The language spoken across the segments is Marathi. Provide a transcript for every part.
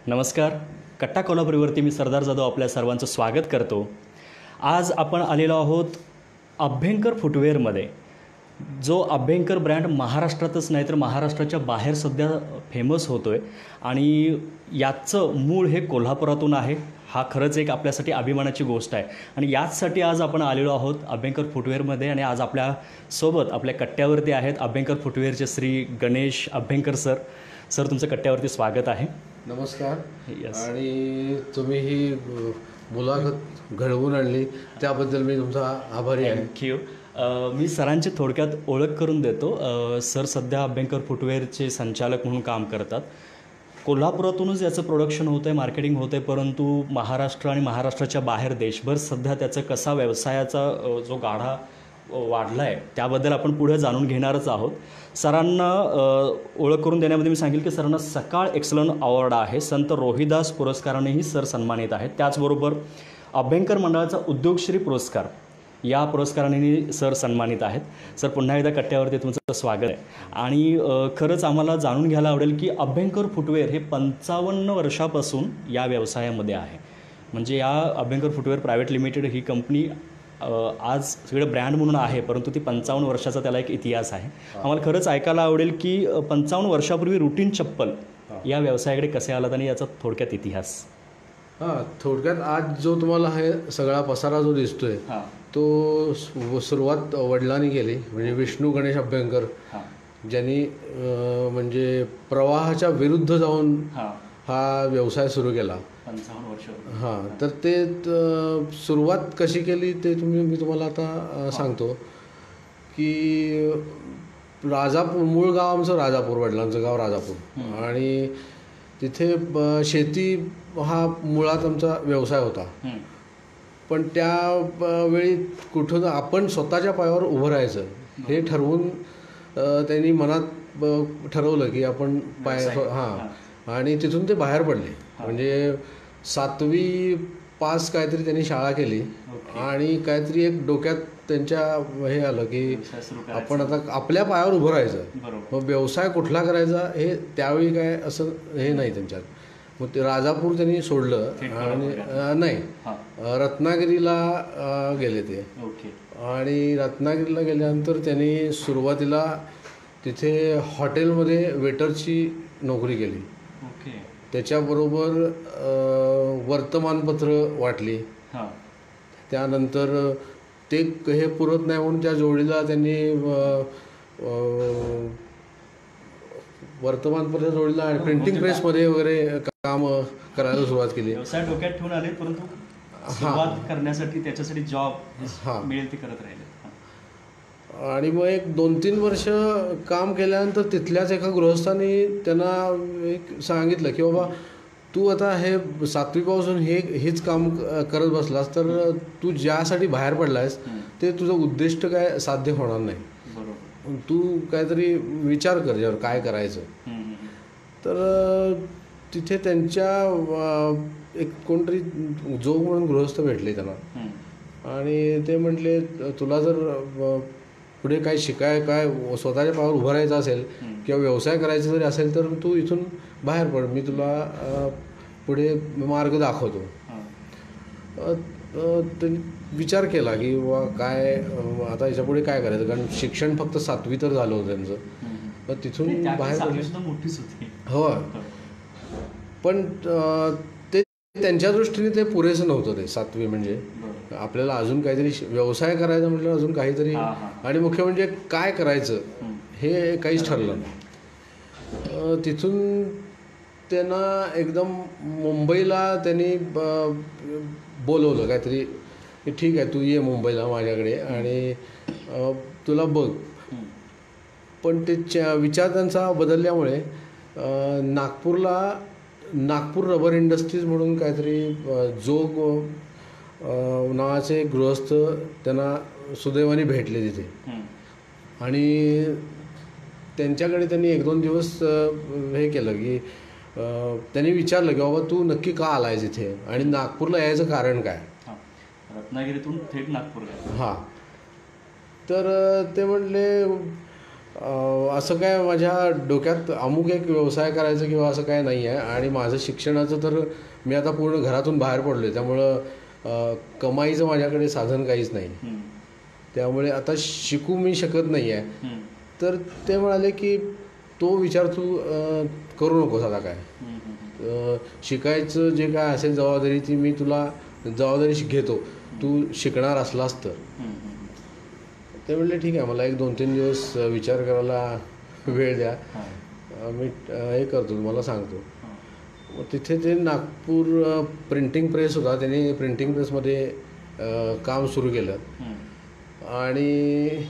नमस्कार. कट्टा कोल्हापुरीवरती मी सरदार जाधव आपल्या सर्वांचं स्वागत करतो. आज आपण आलेलो आहोत अभ्यंकर फुटवेअरमध्ये. जो अभ्यंकर ब्रँड महाराष्ट्रातच नाही तर महाराष्ट्राच्या बाहेर सध्या फेमस होतो आहे आणि याचं मूळ हे कोल्हापुरातून आहे. हा खरंच एक आपल्यासाठी अभिमानाची गोष्ट आहे आणि याचसाठी आज आपण आलेलो आहोत अभ्यंकर फुटवेअरमध्ये. आणि आज आपल्यासोबत आपल्या कट्ट्यावरती आहेत अभ्यंकर फुटवेअरचे श्री गणेश अभ्यंकर सर. सर, तुमचं कट्ट्यावरती स्वागत आहे. नमस्कार. Yes. आणि तुम्ही ही मुलाखत घडवून आणली त्याबद्दल मी तुमचा आभारी आहे. थँक्यू. मी सरांची थोडक्यात ओळख करून देतो. सर सध्या अभ्यंकर फुटवेअरचे संचालक म्हणून काम करतात. कोल्हापुरातूनच याचं प्रोडक्शन होतं आहे, मार्केटिंग होतं आहे, परंतु महाराष्ट्र आणि महाराष्ट्राच्या बाहेर देशभर सध्या त्याचं कसा व्यवसायाचा जो गाडा वाढला आहे त्याबद्दल आपण पुढे जाणून घेणारच आहोत. सरांना ओळख करून देण्यामध्ये मी सांगेल की सरांना सकाळ एक्सलंट अवॉर्ड आहे, संत रोहिदास पुरस्कारानेही सर सन्मानित आहेत. त्याचबरोबर अभ्यंकर मंडळाचा उद्योगश्री पुरस्कार या पुरस्कारानेही सर सन्मानित आहेत. सर, पुन्हा एकदा कट्ट्यावरती तुमचं स्वागत आहे. आणि खरंच आम्हाला जाणून घ्यायला आवडेल की अभ्यंकर फुटवेअर हे 55 वर्षापासून या व्यवसायामध्ये आहे. म्हणजे या अभ्यंकर फुटवेअर प्रायव्हेट लिमिटेड ही कंपनी आज सगळं ब्रँड म्हणून आहे, परंतु ती 55 वर्षाचा त्याला एक इतिहास आहे. आम्हाला खरंच ऐकायला आवडेल की 55 वर्षापूर्वी रुटीन चप्पल या व्यवसायाकडे कसे आलात आणि याचा थोडक्यात इतिहास. थोडक्यात आज जो तुम्हाला हे सगळा पसारा जो दिसतोय तो सुरुवात वडिलांनी केली, म्हणजे विष्णू गणेश अभ्यंकर, ज्यांनी म्हणजे प्रवाहाच्या विरुद्ध जाऊन हा व्यवसाय सुरू केला 55 वर्ष. तर ते सुरुवात कशी केली ते मी तुम्हाला आता सांगतो की राजापूर, मूळ गाव आमचं राजापूर, वडिलांचं गाव राजापूर, आणि तिथे शेती हा मुळात आमचा व्यवसाय होता. पण त्यावेळी कुठून आपण स्वतःच्या पायावर उभं राहायचं हे ठरवून त्यांनी मनात ठरवलं की आपण आणि तिथून ते बाहेर पडले. म्हणजे 7वी पास काहीतरी त्यांनी शाळा केली आणि काहीतरी एक डोक्यात त्यांच्या हे आलं की आपण आता आपल्या पायावर उभं राहायचं. मग व्यवसाय कुठला करायचा हे त्यावेळी काय असं हे नाही त्यांच्यात. मग ते राजापूर त्यांनी सोडलं आणि नाही, रत्नागिरीला गेले ते. आणि रत्नागिरीला गेल्यानंतर त्यांनी सुरुवातीला तिथे हॉटेलमध्ये वेटरची नोकरी केली. त्याच्याबरोबर वर्तमानपत्र वाटली. त्यानंतर ते हे पुरत नाही म्हणून त्या जोडीला त्यांनी वर्तमानपत्र जोडीला आणि प्रिंटिंग प्रेसमध्ये वगैरे काम करायला सुरुवात केली. व्यवसाय डोक्यात ठेवून आले, परंतु सुरुवात करण्यासाठी त्याच्यासाठी जॉब मिळेल ते करत राहिले. आणि मग एक 2-3 वर्ष काम केल्यानंतर तिथल्याच एका गृहस्थांनी त्यांना एक सांगितलं की बाबा तू आता हे 7वीपासून हेच काम करत बसलास तर तू ज्यासाठी बाहेर पडलायस ते तुझं उद्दिष्ट काय साध्य होणार नाही. तू काहीतरी विचार कर यावर काय करायचं. तर तिथे त्यांच्या एक कोणतरी जोग म्हणून गृहस्थ भेटले त्यांना आणि ते म्हटले तुला जर पुढे काय काय स्वतःच्या पायावर उभं राहायचं असेल किंवा व्यवसाय करायचा जरी असेल तर तू इथून बाहेर पड, मी तुला पुढे मार्ग दाखवतो. विचार केला की वा काय आता याच्यापुढे काय करायचं, कारण शिक्षण फक्त 7वी तर झालं होतं त्यांचं. तर तिथून बाहेर मोठीच होती. हो, पण ते त्यांच्या दृष्टीने ते पुरेसं नव्हतं. ते 7वी म्हणजे आपल्याला अजून काहीतरी व्यवसाय करायचा म्हटलं अजून काहीतरी, आणि मुख्य म्हणजे काय करायचं हे काहीच ठरलं नाही. तिथून त्यांना एकदम मुंबईला त्यांनी बोलवलं काहीतरी की ठीक आहे तू ये मुंबईला माझ्याकडे आणि तुला बघ. पण ते विचार त्यांचा बदलल्यामुळे नागपूर रबर इंडस्ट्रीज म्हणून काहीतरी जोग नावाचे गृहस्थ त्यांना सुदैवाने भेटले तिथे. आणि त्यांच्याकडे त्यांनी 1-2 दिवस हे केलं की त्यांनी विचारलं की बाबा तू नक्की का आलायस इथे आणि नागपूरला यायचं कारण काय. रत्नागिरीतून थेट नागपूर. तर ते म्हटले असं काय माझ्या डोक्यात अमुक एक व्यवसाय करायचं किंवा असं काय नाही आहे. आणि माझं शिक्षणाचं तर मी आता पूर्ण घरातून बाहेर पडलो आहे, त्यामुळं कमाईचं माझ्याकडे साधन काहीच नाही. त्यामुळे आता शिकू मी शकत नाही आहे. तर ते म्हणाले की तो विचार तू करू नकोस आता काय. शिकायचं जे काय असेल जबाबदारी ती मी तुला जबाबदारी घेतो, तू शिकणार असलास तर. ते म्हणले ठीक आहे, मला एक 2-3 दिवस विचार करायला वेळ द्या, मी हे करतो तुम्हाला सांगतो. मग तिथे ते नागपूर प्रिंटिंग प्रेस होता, त्याने प्रिंटिंग प्रेसमध्ये काम सुरू केलं. आणि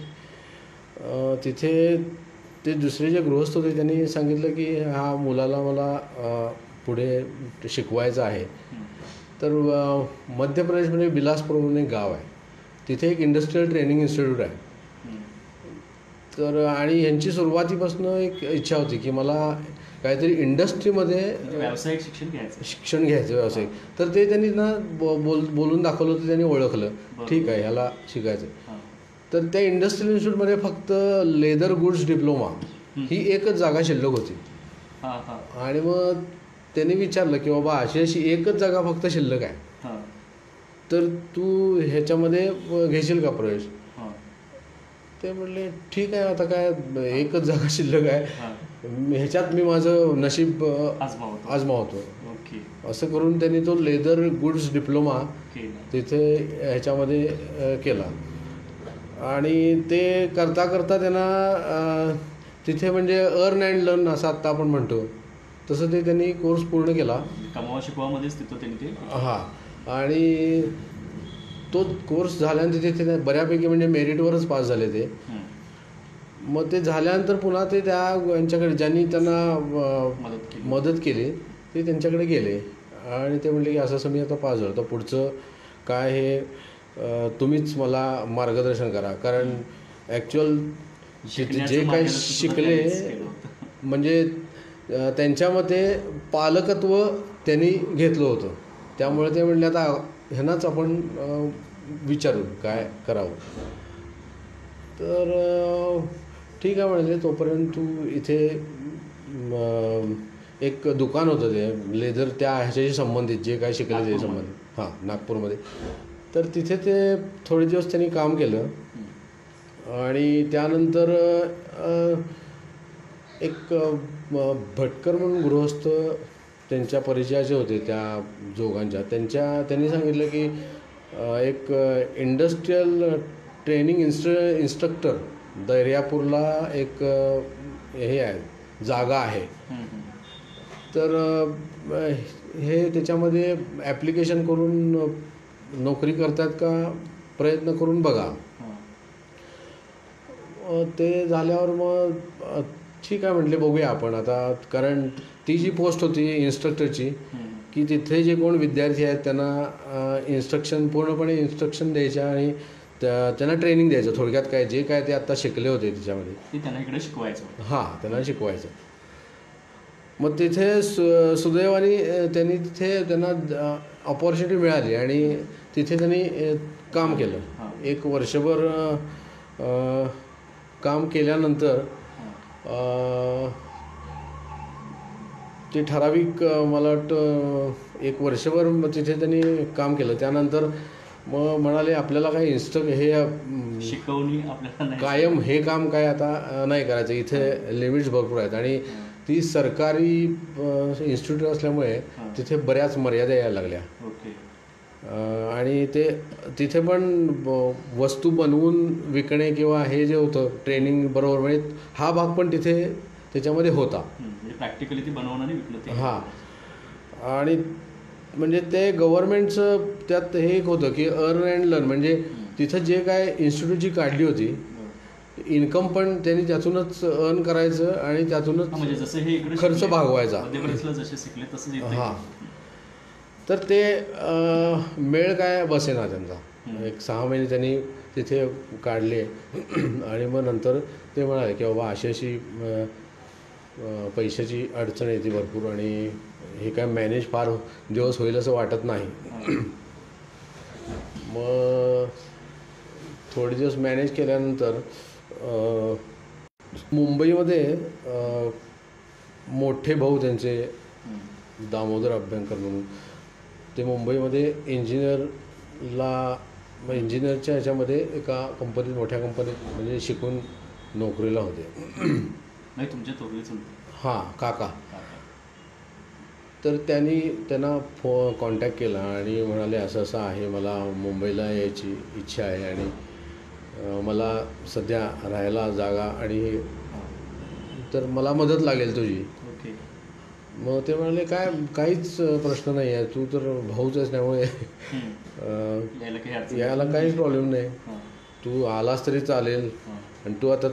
तिथे ते दुसरे जे गृहस्थ होते त्यांनी सांगितलं की हा मुलाला मला पुढे शिकवायचं आहे. तर मध्य प्रदेशमध्ये बिलासपूर म्हणून एक गाव आहे, तिथे एक इंडस्ट्रियल ट्रेनिंग इन्स्टिट्यूट आहे. तर आणि ह्यांची सुरुवातीपासून एक इच्छा होती की मला काहीतरी इंडस्ट्रीमध्ये व्यावसायिक शिक्षण घ्यायचं व्यावसायिक. तर ते त्यांनी ना बोलून दाखवलं होतं, त्यांनी ओळखलं ठीक आहे ह्याला शिकायचं. तर त्या इंडस्ट्रियल इन्स्टिट्यूटमध्ये फक्त लेदर गुड्स डिप्लोमा ही एकच जागा शिल्लक होती. आणि मग त्यांनी विचारलं की बाबा अशी एकच जागा फक्त शिल्लक आहे, तर तू ह्याच्यामध्ये घेशील का प्रवेश. ते म्हणले ठीक आहे, आता काय एकच जागा शिल्लक आहे, ह्याच्यात मी माझं नशीब आजमावतो. असं करून त्यांनी तो लेदर गुड्स डिप्लोमा तिथे ह्याच्यामध्ये केला. आणि ते करता करता त्यांना तिथे म्हणजे अर्न अँड लर्न असं आत्ता आपण म्हणतो तसं ते त्यांनी कोर्स पूर्ण केला. कमावा शिकवामध्येच तिथं त्यांनी ते आणि तो कोर्स झाल्यानंतर तिथे बऱ्यापैकी म्हणजे मेरिटवरच पास झाले ते. मग ते झाल्यानंतर पुन्हा ते त्या यांच्याकडे ज्यांनी त्यांना मदत केली ते त्यांच्याकडे गेले आणि ते म्हणले की असं असं मी आता पास झालो, तर पुढचं काय हे तुम्हीच मला मार्गदर्शन करा. कारण ॲक्च्युअल जे काही शिकले म्हणजे त्यांच्या मते पालकत्व त्यांनी घेतलं होतं, त्यामुळे ते म्हणले आता ह्यांनाच आपण विचारू काय करावं. तर ठीक आहे म्हणले, तोपर्यंत तू इथे एक दुकान होतं ते लेदर त्या ह्याच्याशी संबंधित जे काय शिकले ते संबंधित नागपूरमध्ये. तर तिथे ते थोडे दिवस त्यांनी काम केलं आणि त्यानंतर एक भटकर म्हणून गृहस्थ त्यांच्या परिचयाचे होते त्या जोगांच्या. त्यांनी सांगितलं की एक इंडस्ट्रियल ट्रेनिंग इन्स्ट्रक्टर दर्यापूरला एक हे आहे जागा आहे, तर हे त्याच्यामध्ये ॲप्लिकेशन करून नोकरी करतात का प्रयत्न करून बघा. ते झाल्यावर मग ठीक आहे म्हटले बघूया आपण आता. कारण ती जी पोस्ट होती इन्स्ट्रक्टरची की तिथे जे कोण विद्यार्थी आहेत त्यांना पूर्णपणे इन्स्ट्रक्शन द्यायच्या आणि त्यांना ट्रेनिंग द्यायचं. थोडक्यात काय जे काय ते आत्ता शिकले होते त्याच्यामध्ये त्यांना इकडे शिकवायचं. त्यांना शिकवायचं. मग तिथे सुदैवाने त्यांना ऑपॉर्च्युनिटी मिळाली आणि तिथे त्यांनी काम केलं. 1 वर्षभर काम केल्यानंतर ते ठराविक मला वाटतं 1 वर्षभर तिथे त्यांनी काम केलं. त्यानंतर मग म्हणाले आपल्याला काही शिकवणी आपल्याला कायम हे काम काय आता नाही करायचं, इथे लिमिट्स भरपूर आहेत आणि ती सरकारी इन्स्टिट्यूट असल्यामुळे तिथे बऱ्याच मर्यादा यायला लागल्या. आणि तिथे पण वस्तू बनवून विकणे किंवा हे जे होतं ट्रेनिंग बरोबर म्हणजे हा भाग पण तिथे त्याच्यामध्ये होता. प्रॅक्टिकली ती बनवून आणि विकणं. आणि म्हणजे ते गव्हर्नमेंटचं त्यात हे एक होतं की अर्न अँड लर्न, म्हणजे तिथं जे काय इन्स्टिट्यूटची काढली होती इन्कम पण त्यांनी त्यातूनच अर्न करायचं आणि त्यातूनच म्हणजे जसं हे खर्च भागवायचा. जसे शिकले तसंच. तर ते मेळ काय बसेना त्यांचा. 6 महिने त्यांनी तिथे काढले आणि मग नंतर ते म्हणाले की बाबा अशी पैशाची अडचण येते भरपूर आणि हे काय मॅनेज फार दिवस होईल असं वाटत नाही. मग थोडे दिवस मॅनेज केल्यानंतर मुंबईमध्ये मोठे भाऊ त्यांचे दामोदर अभ्यंकर म्हणून, ते मुंबईमध्ये इंजिनियरच्या ह्याच्यामध्ये एका कंपनीत, मोठ्या कंपनीत म्हणजे शिकून नोकरीला होते. नाही तुमच्या तोरले हां, काका. तर त्यांना कॉन्टॅक्ट केला आणि म्हणाले असं असं आहे, मला मुंबईला यायची इच्छा आहे आणि मला सध्या राहायला जागा आणि तर मला मदत लागेल तुझी. ओके. मग ते म्हणाले काहीच प्रश्न नाही आहे, तू तर भाऊच आहेस त्यामुळे यायला काहीच प्रॉब्लेम नाही, तू आलास तरी चालेल. आणि तू आता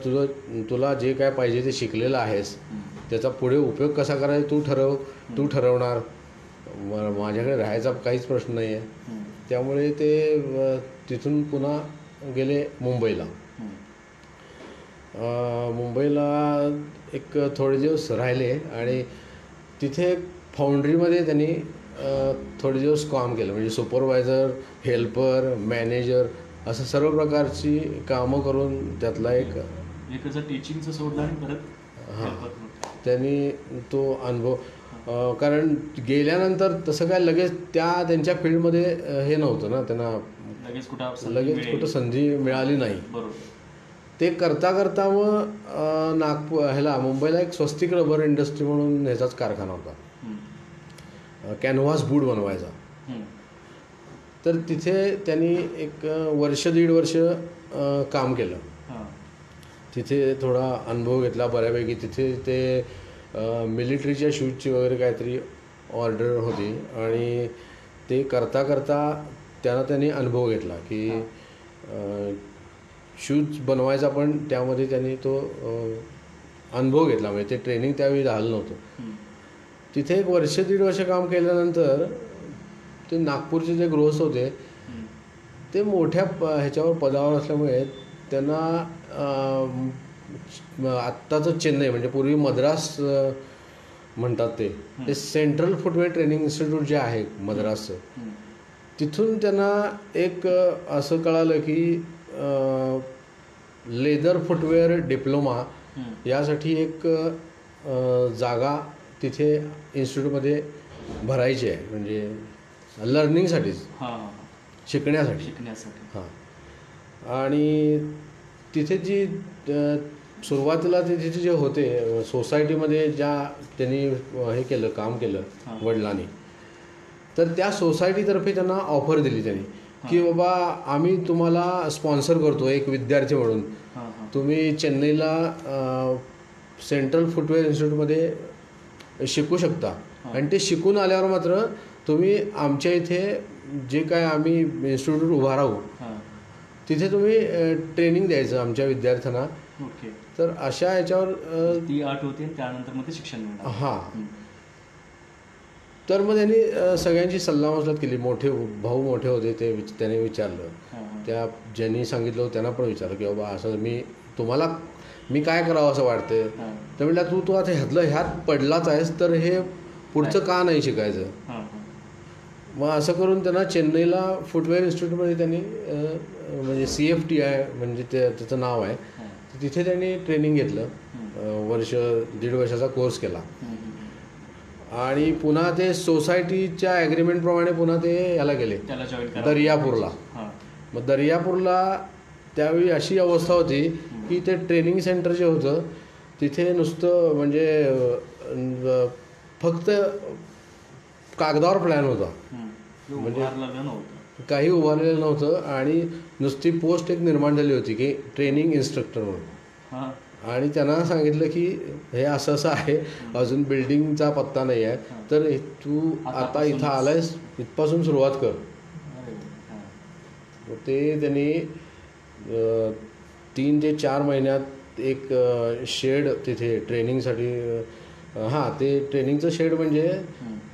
तुला जे काय पाहिजे ते शिकलेलं आहेस, त्याचा पुढे उपयोग कसा करायचा तू ठरवणार. माझ्याकडे राहायचा काहीच प्रश्न नाही आहे. त्यामुळे ते तिथून पुन्हा गेले मुंबईला. एक थोडे दिवस राहिले आणि तिथे फाउंड्रीमध्ये त्यांनी थोडे दिवस काम केलं, म्हणजे सुपरवायझर, हेल्पर, मॅनेजर असं सर्व प्रकारची कामं करून त्यातला एक टीचिंगचं सोडलं आणि परत त्यांनी तो अनुभव, कारण गेल्यानंतर तसं काय लगेच त्यांच्या फील्डमध्ये हे नव्हतं ना, त्यांना लगेच कुठं संधी मिळाली नाही. ते करता करता मग मुंबईला एक स्वस्तिक रबर इंडस्ट्री म्हणून ह्याचाच कारखाना होता, कॅनव्हास बूट बनवायचा. तर तिथे त्यांनी एक दीड वर्ष काम केलं. तिथे थोडा अनुभव घेतला बऱ्यापैकी. तिथे ते मिलिटरीच्या शूजची वगैरे काहीतरी ऑर्डर होती आणि ते करता करता त्यांनी अनुभव घेतला की शूज बनवायचा, पण त्यामध्ये त्यांनी तो अनुभव घेतला, म्हणजे ते ट्रेनिंग त्यावेळी झालं नव्हतं. तिथे एक दीड वर्ष काम केल्यानंतर ते नागपूरचे जे गृहस्थ होते ते मोठ्या ह्याच्यावर पदावर असल्यामुळे त्यांना आत्ताचं चेन्नई, म्हणजे पूर्वी मद्रास म्हणतात ते सेंट्रल फुटवेअर ट्रेनिंग इन्स्टिट्यूट जे आहे मद्रासचं, तिथून त्यांना एक असं कळालं की लेदर फुटवेअर डिप्लोमा यासाठी एक जागा तिथे इन्स्टिट्यूटमध्ये भरायची आहे, म्हणजे लर्निंगसाठीच, शिकण्यासाठी. हां. आणि तिथे जी सुरुवातीला तिथे जे होते सोसायटीमध्ये त्यांनी हे केलं, काम केलं वडिलांनी, तर त्या सोसायटीतर्फे त्यांना ऑफर दिली त्यांनी की बाबा आम्ही तुम्हाला स्पॉन्सर करतो एक विद्यार्थी म्हणून, तुम्ही चेन्नईला सेंट्रल फुटवेअर इन्स्टिट्यूटमध्ये शिकू शकता आणि ते शिकून आल्यावर मात्र तुम्ही आमच्या इथे जे काय आम्ही इन्स्टिट्यूट उभा राहू तिथे तुम्ही ट्रेनिंग द्यायचं आमच्या विद्यार्थ्यांना. तर अशा याच्यावर ती अट होती, त्यानंतर मग ते शिक्षण मिळणार. हां. तर मग त्यांनी सगळ्यांची सल्लामसलत केली. भाऊ मोठे होते ते त्याने विचारलं, त्या ज्यांनी सांगितलं त्यांना पण विचारलं की बाबा असं मी काय करावं असं वाटतंय. तर म्हटलं तू आता ह्यात पडलाच आहेस तर हे पुढचं का नाही शिकायचं. मग असं करून त्यांना चेन्नईला फुटवेअर इन्स्टिट्यूटमध्ये त्यांनी CFTI म्हणजे त्याचं नाव आहे, तिथे त्यांनी ट्रेनिंग घेतलं. दीड वर्षाचा कोर्स केला आणि पुन्हा ते सोसायटीच्या ॲग्रीमेंटप्रमाणे पुन्हा ते याला गेले दर्यापूरला. मग दर्यापूरला त्यावेळी अशी अवस्था होती की ते ट्रेनिंग सेंटर जे होतं तिथे नुसतं म्हणजे फक्त कागदावर प्लॅन होता, म्हणजे काही उभारलेलं नव्हतं आणि नुसती पोस्ट एक निर्माण झाली होती की ट्रेनिंग इन्स्ट्रक्टर म्हणून. आणि त्यांना सांगितलं की हे असं असं आहे, अजून बिल्डिंगचा पत्ता नाही आहे, तर तू आता इथं आलायस इथपासून सुरुवात कर. ते त्यांनी 3 ते 4 महिन्यात एक शेड तिथे ट्रेनिंगसाठी, ते ट्रेनिंगचं शेड म्हणजे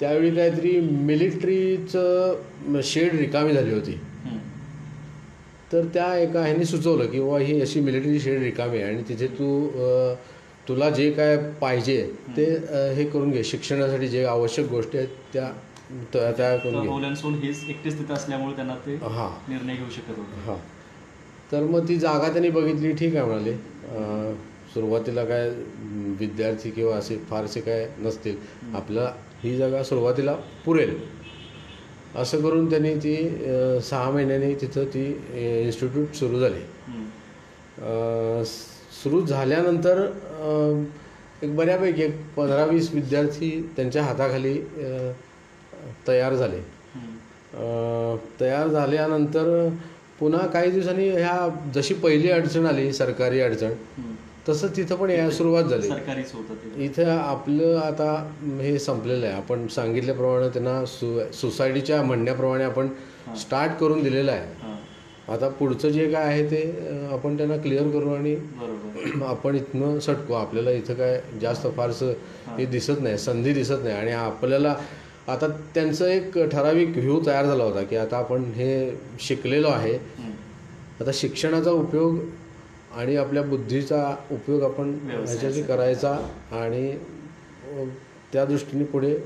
त्यावेळी काहीतरी मिलिटरीचं शेड रिकामी झाली होती. तर त्या एका ह्यांनी सुचवलं की बाबा ही अशी मिलिटरी शेड रिकामी आहे आणि तिथे तुला जे काय पाहिजे ते हे करून घे, शिक्षणासाठी जे आवश्यक गोष्टी आहेत त्या करून घे. एकटेच तिथं असल्यामुळे त्यांना ते निर्णय घेऊ शकत होते. तर मग ती जागा त्यांनी बघितली, ठीक आहे म्हणाले, सुरुवातीला काय विद्यार्थी किंवा असे फारसे काय नसतील, आपल्याला ही जागा सुरुवातीला पुरेल असं करून त्यांनी ती 6 महिन्यांनी तिथं ती इन्स्टिट्यूट सुरू झाली. सुरू झाल्यानंतर एक बऱ्यापैकी 15-20 विद्यार्थी त्यांच्या हाताखाली तयार झाले. तयार झाल्यानंतर पुन्हा काही दिवसांनी ह्या जशी पहिली अडचण आली, सरकारी अडचण, तसं तिथं पण या सुरुवात झाली. इथं आपलं आता हे संपलेलं आहे. आपण सांगितल्याप्रमाणे त्यांना सोसायटीच्या म्हणण्याप्रमाणे आपण स्टार्ट करून दिलेलं आहे. आता पुढचं जे काय आहे ते आपण त्यांना क्लिअर करू आणि आपण इथनं सटकू. आपल्याला इथं काय जास्त फारसं हे दिसत नाही, संधी दिसत नाही. आणि आपल्याला आता त्यांचं एक ठराविक व्ह्यू तयार झाला होता की आता आपण हे शिकलेलो आहे, आता शिक्षणाचा उपयोग आणि आपल्या बुद्धीचा उपयोग आपण ह्याच्याशी करायचा आणि त्या दृष्टीने पुढे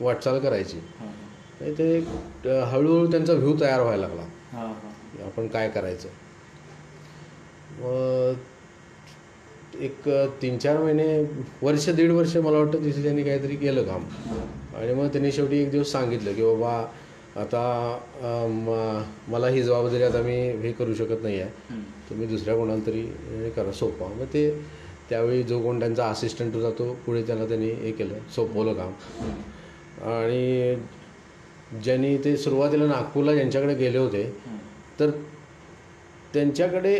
वाटचाल करायची. ते हळूहळू त्यांचा व्ह्यू तयार व्हायला लागला, आपण काय करायचं. एक 3-4 महिने, वर्ष 1.5 वर्ष मला वाटतं तिथे त्यांनी काहीतरी केलं काम. आणि मग त्यांनी शेवटी एक दिवस सांगितलं की बाबा आता मला ही जबाबदारी आता मी हे करू शकत नाही आहे, तुम्ही दुसऱ्या कोणाला तरी हे करा, सोपा. मग ते त्यावेळी जो कोण त्यांचा असिस्टंट होता तो पुढे त्याला त्यांनी हे केलं, सोपवलं काम. आणि ज्यांनी ते सुरुवातीला नागपूरला ज्यांच्याकडे गेले होते, तर त्यांच्याकडे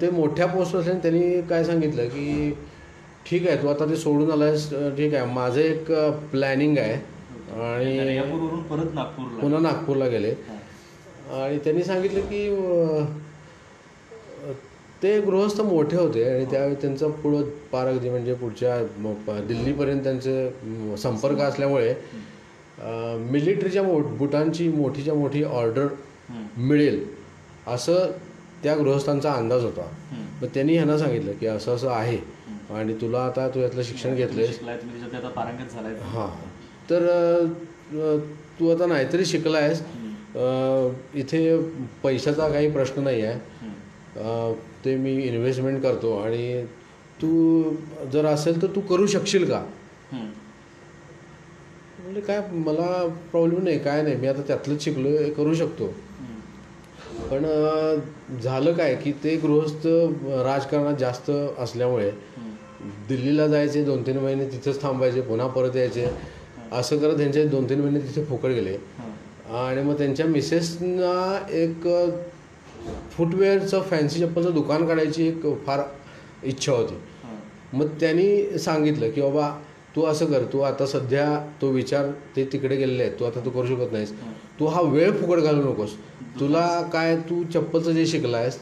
ते मोठ्या पोस्ट असल्याने त्यांनी काय सांगितलं की ठीक आहे, तू आता ते सोडून आला आहेस, ठीक आहे, माझं एक प्लॅनिंग आहे. आणि परत पुन्हा नागपूरला गेले. आणि त्यांनी सांगितलं की ते गृहस्थ मोठे होते आणि त्यावेळी त्यांचं पुढं पार अगदी म्हणजे पुढच्या दिल्लीपर्यंत त्यांचे संपर्क असल्यामुळे मिलिटरीच्या बुटांची मोठीच्या मोठी ऑर्डर मिळेल असं त्या गृहस्थांचा अंदाज होता. मग त्यांनी ह्यांना सांगितलं की असं असं आहे आणि तुला आता तू यातलं शिक्षण घेतलंयस, हां, तर तू आता नाहीतरी शिकला आहेस, इथे पैशाचा काही प्रश्न नाही आहे, ते मी इन्व्हेस्टमेंट करतो आणि तू जर असेल तर तू करू शकशील का. म्हणजे काय, मला प्रॉब्लेम नाही, काय नाही, मी आता त्यातलंच शिकलो, करू शकतो. पण झालं काय की ते गृहस्थ राजकारणात जास्त असल्यामुळे दिल्लीला जायचे, 2-3 महिने तिथंच थांबायचे, पुन्हा परत यायचे, असं करत त्यांचे 2-3 महिने तिथे फुकट गेले. आणि मग त्यांच्या मिसेसना एक फुटवेअरचं, फॅन्सी चप्पलचं दुकान काढायची एक फार इच्छा होती. मग त्यांनी सांगितलं की बाबा तू असं कर, तू आता सध्या तो विचार ते तिकडे गेलेले आहेत, तू आता तू करू शकत नाहीस, तू हा वेळ फुकट घालू नकोस, तुला काय, तू चप्पलचं जे शिकला आहेस,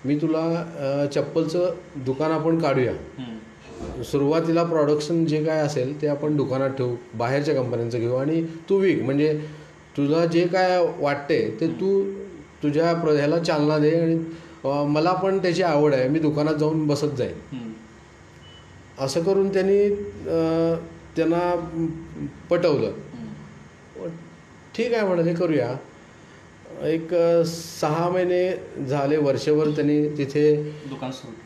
मी तुला चप्पलचं दुकान आपण काढूया. सुरुवातीला प्रोडक्शन जे काय असेल ते आपण दुकानात ठेवू, बाहेरच्या कंपन्यांचं घेऊ आणि तू विक. म्हणजे तुला जे काय वाटते ते तू तुझ्या ह्याला चालना दे आणि मला पण त्याची आवड आहे, मी दुकानात जाऊन बसत जाईन. असं करून त्यांना पटवलं. ठीक आहे म्हणाले, करूया. एक 6 महिने झाले, वर्षभर त्यांनी तिथे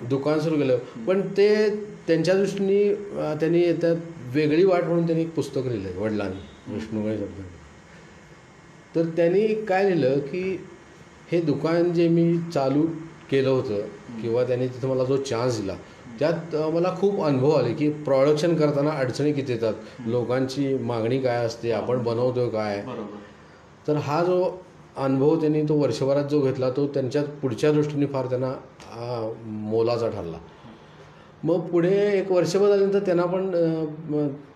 दुकान सुरू केलं. पण ते त्यांच्या दृष्टीने त्यांनी त्यात वेगळी वाट म्हणून त्यांनी एक पुस्तक लिहिलं आहे वडिलांनी, विष्णुगणे शब्द. तर त्यांनी काय लिहिलं की हे दुकान जे मी चालू केलं होतं किंवा त्यांनी तिथं मला जो चान्स दिला, त्यात मला खूप अनुभव आले की प्रोडक्शन करताना अडचणी किती येतात, लोकांची मागणी काय असते, आपण बनवतो काय. तर हा जो अनुभव त्यांनी तो वर्षभरात जो घेतला तो त्यांच्या पुढच्या दृष्टीने फार त्यांना मोलाचा ठरला. मग पुढे एक वर्षभर झाल्यानंतर त्यांना पण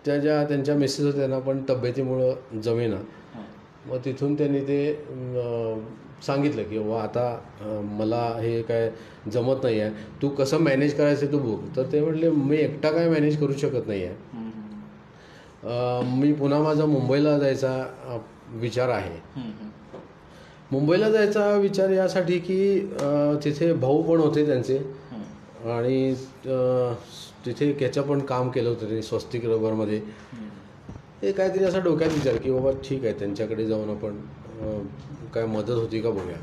त्यांच्या मिसेस होत्या, त्यांना पण तब्येतीमुळं जमेना. मग तिथून त्यांनी ते सांगितलं की बाबा आता मला हे काय जमत नाही आहे, तू कसं मॅनेज करायचं तू बघ. तर ते म्हटले मी एकटा काय मॅनेज करू शकत नाही आहे, मी पुन्हा माझा मुंबईला जायचा विचार आहे. मुंबईला जायचा विचार यासाठी की तिथे भाऊ पण होते त्यांचे आणि तिथे त्याचं पण काम केलं होतं त्यांनी स्वस्तिक रबरमध्ये. हे काहीतरी असा डोक्यात विचार की बाबा ठीक आहे, त्यांच्याकडे जाऊन आपण काय मदत होती का बघूया.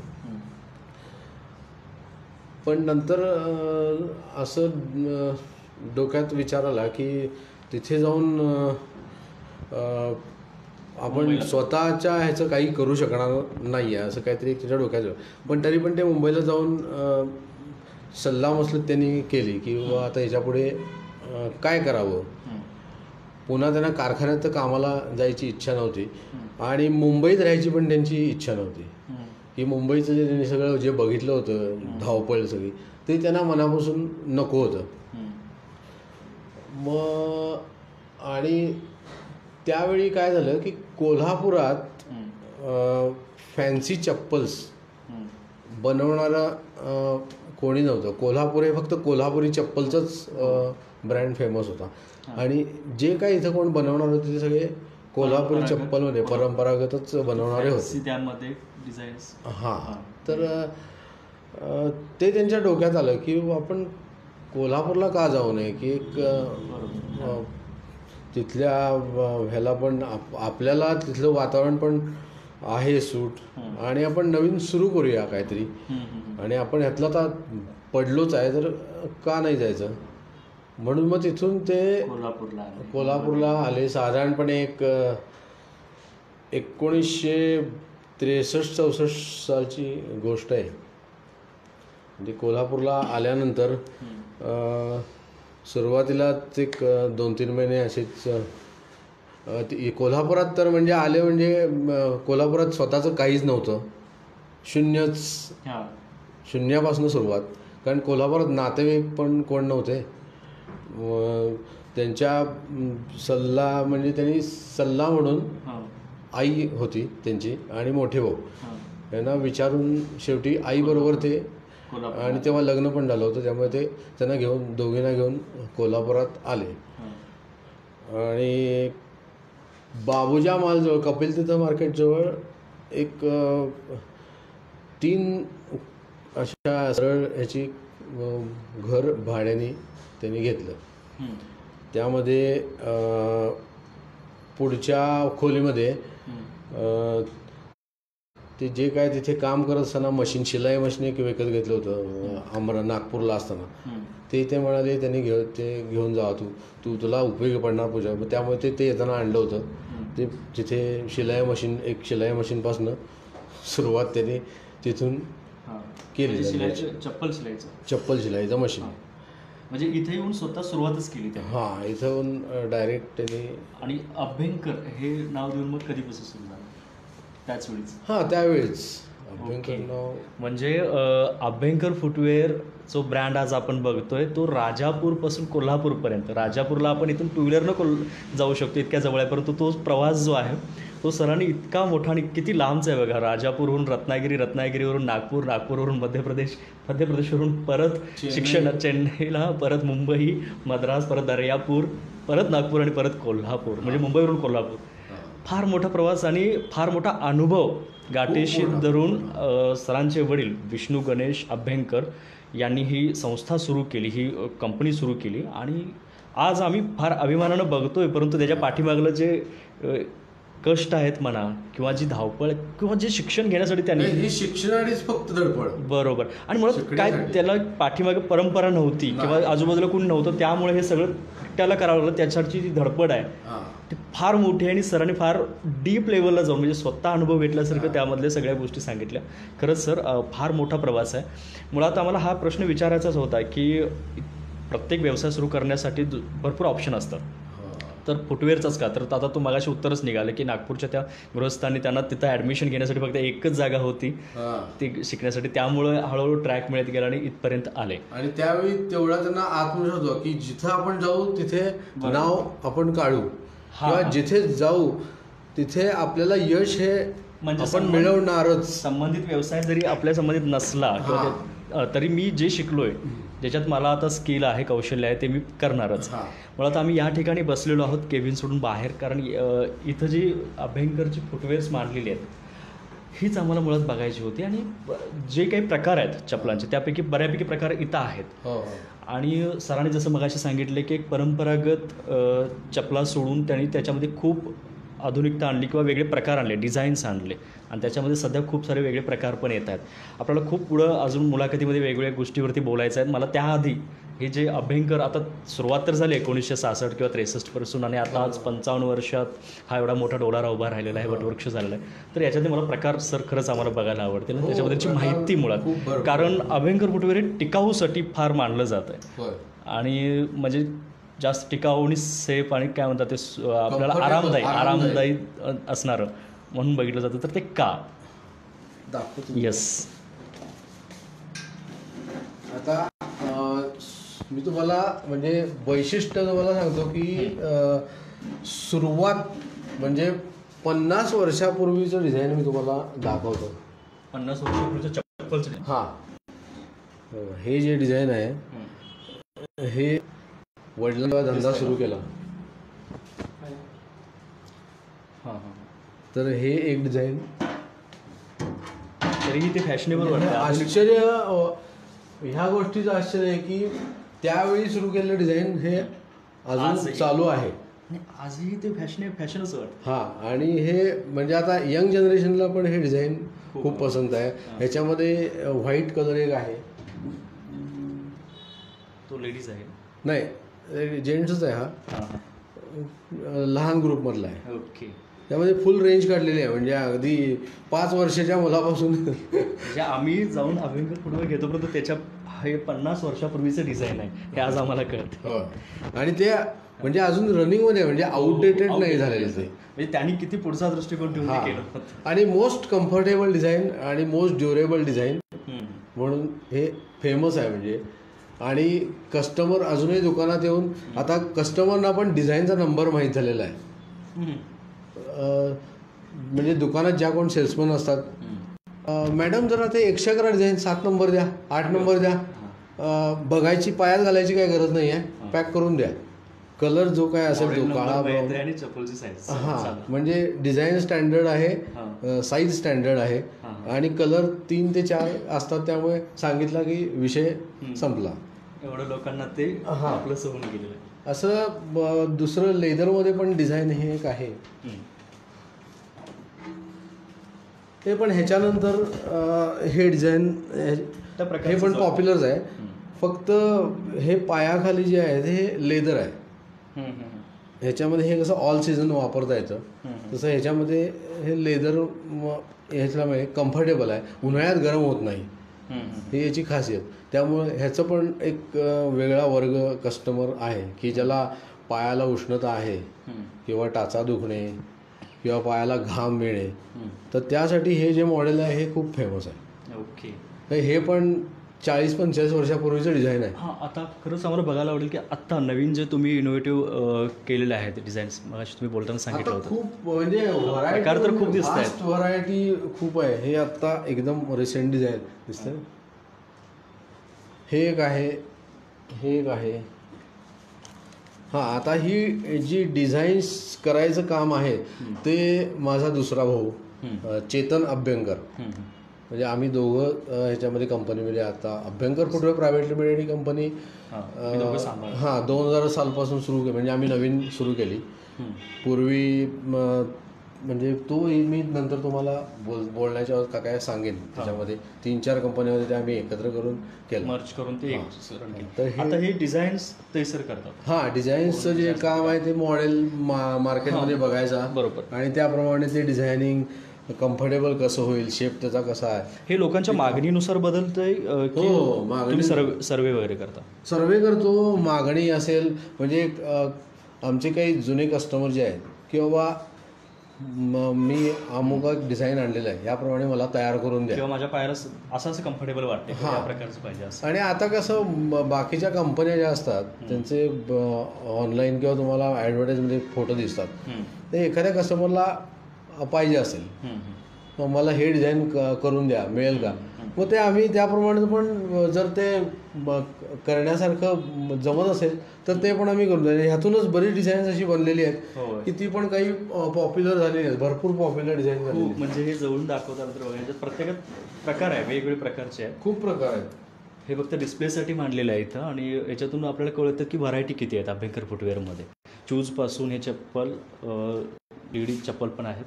पण नंतर असं डोक्यात विचार आला की तिथे जाऊन आपण स्वतःच्या ह्याचं काही करू शकणार नाही आहे असं काहीतरी त्याच्या डोक्यात आलं. पण तरी पण ते मुंबईला जाऊन सल्लामसलत त्यांनी केली की बाबा आता ह्याच्यापुढे काय करावं. पुन्हा त्यांना कारखान्यात तर कामाला जायची इच्छा नव्हती आणि मुंबईत राहायची पण त्यांची इच्छा नव्हती. की मुंबईचं जे त्यांनी सगळं जे बघितलं होतं धावपळ सगळी ते त्यांना मनापासून नको होतं. मग आणि त्यावेळी काय झालं की कोल्हापुरात फॅन्सी चप्पल्स बनवणारा कोणी नव्हतं. कोल्हापूर हे फक्त कोल्हापुरी चप्पलचंच ब्रँड फेमस होता आणि जे काही इथं कोण बनवणार होते ते सगळे कोल्हापुरी चप्पलमध्ये परंपरागतच बनवणारे होते त्यामध्ये डिझाईन्स. हां, तर ते त्यांच्या डोक्यात आलं की आपण कोल्हापूरला का जाऊ नये की एक तिथल्या ह्याला पण आपल्याला तिथलं वातावरण पण आहे सूट आणि आपण नवीन सुरू करूया काहीतरी आणि आपण ह्यातला तर पडलोच आहे तर का नाही जायचं. म्हणून मग तिथून ते कोल्हापूरला आले. साधारणपणे एक 1963-64 सालची गोष्ट आहे. म्हणजे कोल्हापूरला आल्यानंतर सुरुवातीला एक 2-3 महिने असेच कोल्हापुरात तर म्हणजे आले म्हणजे कोल्हापुरात स्वतःचं काहीच नव्हतं. शून्यापासून सुरुवात. कारण कोल्हापुरात नातेवाईक पण कोण नव्हते. त्यांच्या सल्ला म्हणजे त्यांनी सल्ला म्हणून आई होती त्यांची आणि मोठे भाऊ यांना विचारून शेवटी आईबरोबर ते आणि तेव्हा लग्न पण झालं होतं त्यामुळे ते त्यांना दोघींना घेऊन कोल्हापुरात आले. आणि बाबूजा मालजवळ कपिल तीर्थ मार्केटजवळ एक 3 अशा सरळ ह्याची घर भाड्याने त्यांनी घेतलं. त्यामध्ये पुढच्या खोलीमध्ये ते जे काय तिथे काम करत असताना शिलाई मशीन एक विकत घेतलं होतं नागपूरला असताना ते म्हणाले त्यांनी घेऊन जा तुला उपयोगी पडणार पूजा. त्यामुळे ते येताना आणलं होतं. ते तिथे शिलाई मशीनपासून सुरुवात त्यांनी तिथून केली. चप्पल शिलाईचं मशीन म्हणजे इथे येऊन स्वतः सुरुवातच केली त्या. हां, इथं येऊन डायरेक्ट त्यांनी. आणि अभ्यंकर हे नाव देऊन मग कधीपासून सुरू झालं? त्याचवेळीच. हां, त्यावेळेस अभ्यंकर नाव. म्हणजे अभ्यंकर फुटवेअर जो ब्रँड आज आपण बघतोय तो राजापूरपासून कोल्हापूरपर्यंत. राजापूरला आपण इथून 2 व्हीलरनं जाऊ शकतो इतक्या जवळ आहे, परंतु तो प्रवास जो आहे तो सरांनी इतका मोठा आणि किती लांबचा आहे बघा. राजापूरहून रत्नागिरीवरून नागपूरवरून मध्यप्रदेशवरून परत शिक्षण चेन्नईला, परत मुंबई, मद्रास, परत दर्यापूर, परत नागपूर आणि परत कोल्हापूर. म्हणजे मुंबईवरून कोल्हापूर. फार मोठा प्रवास आणि फार मोठा अनुभव गाठीशी धरून सरांचे वडील विष्णू गणेश अभ्यंकर यांनी ही संस्था सुरू केली, ही कंपनी सुरू केली आणि आज आम्ही फार अभिमानानं बघतोय. परंतु त्याच्या पाठीमागलं जे कष्ट आहेत म्हणा किंवा जी धावपळ किंवा जे शिक्षण घेण्यासाठी त्यांनी शिक्षणानेच फक्त धडपड. बरोबर. आणि मुळात काय त्याला पाठीमागे परंपरा नव्हती किंवा आजूबाजूला कोणी नव्हतं त्यामुळे हे सगळं त्याला करावं लागलं. त्याच्यावरची जी धडपड आहे ती फार मोठी आहे आणि सरांनी फार डीप लेवलला जाऊन म्हणजे स्वतः अनुभव घेतल्यासारखं त्यामधल्या सगळ्या गोष्टी सांगितल्या. खरंच सर फार मोठा प्रवास आहे. मुळात आम्हाला हा प्रश्न विचारायचाच होता की प्रत्येक व्यवसाय सुरू करण्यासाठी भरपूर ऑप्शन असतात. तर फुटवेअरचाच का? तर आता तो मगाशी उत्तरच निघालं की नागपूरच्या त्या गृहस्थांनी त्यांना तिथं ॲडमिशन घेण्यासाठी फक्त एकच जागा होती ती शिकण्यासाठी. त्यामुळे हळूहळू ट्रॅक मिळत गेला आणि इथपर्यंत आले. आणि त्यावेळी तेवढा त्यांना आत्मविश्वास होता की जिथं आपण जाऊ तिथे नाव आपण काढू किंवा जिथे जाऊ तिथे आपल्याला यश हे म्हणजे आपण मिळवणारच. संबंधित व्यवसाय जरी आपल्या संबंधित नसला किंवा तरी मी जे शिकलोय ज्याच्यात मला आता स्किल आहे, कौशल्य आहे ते मी करणारच. मुळात आम्ही या ठिकाणी बसलेलो आहोत केबिन सोडून बाहेर. कारण इथं जी अभ्यंकरची फुटवेअर्स मांडलेली आहेत हीच आम्हाला मुळात बघायची होती. आणि जे काही प्रकार आहेत चपलांचे त्यापैकी बऱ्यापैकी प्रकार इथं आहेत. आणि सरांनी जसं मगाशी सांगितलं की एक परंपरागत चपला सोडून त्यांनी त्याच्यामध्ये खूप आधुनिकता आणली किंवा वेगळे प्रकार आणले, डिझाईन्स आणले आणि त्याच्यामध्ये सध्या खूप सारे वेगळे प्रकार पण येत आहेत. आपल्याला खूप पुढं अजून मुलाखतीमध्ये वेगवेगळ्या गोष्टीवरती बोलायचं आहे. मला त्याआधी हे जे अभ्यंकर आता सुरुवात तर झाली 1966 किंवा 63 पासून आणि आता आज 55 वर्षात हा एवढा मोठा डोलारा उभा राहिलेला आहे, वटवृक्ष झालेला आहे. तर याच्यातले मला प्रकार सर खरंच आम्हाला बघायला आवडतील आणि त्याच्याबद्दलची माहिती मुळात, कारण अभ्यंकर फुटवेअर हे टिकाऊसाठी फार मानलं जात आहे आणि म्हणजे जास्त टिकाऊ आणि सेफ आणि काय म्हणतात ते आपल्याला आरामदायी असणारं म्हणून बघितलं जातं. तर ते का दाखवतो. येस. आता मी तुम्हाला म्हणजे वैशिष्ट्य तुम्हाला सांगतो की सुरुवात म्हणजे 50 वर्षापूर्वीचं डिझाईन मी तुम्हाला दाखवतो. 50 वर्षापूर्वीचं चप्पलचं. हां, हे जे डिझाईन आहे हे वडिलांनी धंदा सुरू केला. तर हे एक डिझाईन तरीही ते फॅशनेबल वाटतं. आश्चर्य ह्या गोष्टीचं आश्चर्य आहे की त्यावेळी सुरू केलेलं डिझाईन हे अजून चालू आहे. आजही ते फॅशनच वाटतं. हां, आणि हे म्हणजे आता यंग जनरेशनला पण हे डिझाईन खूप पसंत आहे. ह्याच्यामध्ये व्हाईट कलर एक आहे. तो लेडीज आहे? नाही, जेंट्सच आहे. हा लहान ग्रुपमधला आहे. ओके. त्यामध्ये फुल रेंज काढलेली आहे, म्हणजे अगदी 5 वर्षाच्या मुलापासून म्हणजे आम्ही जाऊन अभ्यंकर फुटवेअर घेतो, परंतु त्याच्या हे 50 वर्षापूर्वीचं डिझाईन आहे हे आज आम्हाला कळतं. आणि ते म्हणजे अजून रनिंगमध्ये म्हणजे आउटडेटेड नाही झालेलं ते. म्हणजे त्यांनी किती पुढचा दृष्टिकोन ठेवून केलं. आणि मोस्ट कम्फर्टेबल डिझाईन आणि मोस्ट ड्युरेबल डिझाईन म्हणून हे फेमस आहे. म्हणजे आणि कस्टमर अजूनही दुकानात येऊन आता कस्टमरना पण डिझाईनचा नंबर माहीत झालेला आहे. म्हणजे दुकानात ज्या कोण सेल्समन असतात, मॅडम जरा ते 111 डिझाईन 7 नंबर द्या, 8 नंबर द्या, बघायची पायात घालायची काही गरज नाही आहे, पॅक करून द्या. कलर जो काय असेल तो काळा. हां, म्हणजे डिझाईन स्टँडर्ड आहे, साईज स्टँडर्ड आहे आणि कलर 3 ते 4 असतात. त्यामुळे सांगितलं की विषय संपला. एवढं लोकांना ते आपलं होऊन गेलेलं आहे. असं दुसरं लेदरमध्ये पण डिझाईन हे एक आहे. ते पण ह्याच्यानंतर हे डिझाईन हे पण पॉप्युलरच आहे. फक्त हे पायाखाली जे आहे हे लेदर आहे. ह्याच्यामध्ये हे कसं ऑल सीझन वापरता येतं, तसं ह्याच्यामध्ये हे लेदर ह्याच्यामध्ये कम्फर्टेबल आहे, उन्हाळ्यात गरम होत नाही, ही याची खासियत. त्यामुळे ह्याचं पण एक वेगळा वर्ग कस्टमर आहे की ज्याला पायाला उष्णता आहे किंवा टाचा दुखणे किंवा पायाला घाम मिळणे, तर त्यासाठी हे जे मॉडेल आहे हे खूप फेमस आहे. ओके. तर हे पण 40-45 वर्षापूर्वीचं डिझाईन आहे. हां, आता खरंच आम्हाला बघायला आवडेल की आत्ता नवीन जे तुम्ही इनोव्हेटिव्ह केलेले आहेत डिझाईन्स, मगाशी तुम्ही बोलताना सांगितलं होतं, खूप म्हणजे प्रकार तर खूप दिसत आहेत. व्हरायटी खूप आहे. हे आत्ता एकदम रिसेंट डिझाईन दिसतंय. हे एक आहे, हे एक आहे. हां, आता ही जी डिझाईन्स करायचं काम आहे ते माझा दुसरा भाऊ चेतन अभ्यंकर, म्हणजे आम्ही दोघं ह्याच्यामध्ये कंपनीमध्ये. आता Abhyankar footwear private limited company 2000 सालपासून सुरू केली, म्हणजे आम्ही नवीन सुरू केली. पूर्वी म्हणजे तो मी नंतर तुम्हाला बोलण्याच्या काय सांगेन. त्याच्यामध्ये 3-4 कंपन्यांमध्ये ते आम्ही एकत्र करून केलं, मर्ज करून ते. तर आता हे डिझाईन्स तैसर करतात. हां, डिझाईन्सचं जे काम आहे ते मॉडेल मार्केटमध्ये बघायचा, बरोबर, आणि त्याप्रमाणे ते डिझायनिंग कम्फर्टेबल कसं होईल, शेप त्याचा कसा आहे, हे लोकांच्या मागणीनुसार बदलतंय. तुम्ही सर्वे वगैरे करता? सर्वे करतो. मागणी असेल म्हणजे आमचे काही जुने कस्टमर जे आहेत की बाबा मी अमुक डिझाईन आणलेलं आहे, याप्रमाणे मला तयार करून द्या, किंवा माझ्या पायाला असं कम्फर्टेबल वाटते, या प्रकारचं पाहिजे असं. आणि आता कसं बाकीच्या कंपन्या ज्या असतात त्यांचे ऑनलाईन किंवा तुम्हाला ॲडव्हर्टाईजमध्ये फोटो दिसतात, ते एखाद्या कस्टमरला पाहिजे असेल, मग मला हे डिझाईन करून द्या, मिळेल का? मग ते आम्ही त्याप्रमाणे पण जर ते करण्यासारखं जमत असेल तर ते पण आम्ही करून द्या. ह्यातूनच बरीच डिझाईन्स अशी बनलेली आहेत की ती पण काही पॉप्युलर झालेली आहेत, भरपूर पॉप्युलर डिझाईन झाली. म्हणजे हे जवळून दाखवतात तर प्रत्येकात प्रकार आहे, वेगवेगळे प्रकारचे आहेत, खूप प्रकार आहेत. हे फक्त डिस्प्लेसाठी मांडलेलं आहे इथं आणि याच्यातून आपल्याला कळतं की व्हरायटी किती आहेत अभ्यंकर फुटवेअरमध्ये. शूजपासून हे चप्पल, लेडीज चप्पल पण आहेत,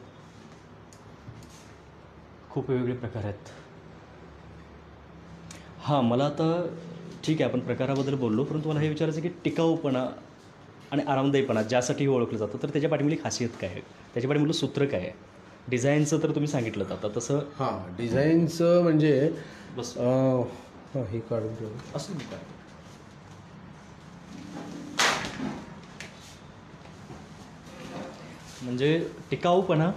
खूप वेगवेगळे प्रकार आहेत. हां, मला आता ठीक आहे आपण प्रकाराबद्दल बोललो, परंतु मला हे विचारायचं की टिकाऊपणा आणि आरामदायीपणा ज्यासाठी हे ओळखलं जातं, तर त्याच्या पाठीमागली खासियत काय आहे, त्याच्या पाठीमागलं सूत्र काय आहे? डिझाईनचं तर तुम्ही सांगितलं आता, तसं हां, डिझाईनचं म्हणजे बस हां, हे काढून ठेवू. असं नाही काय. म्हणजे टिकाऊपणा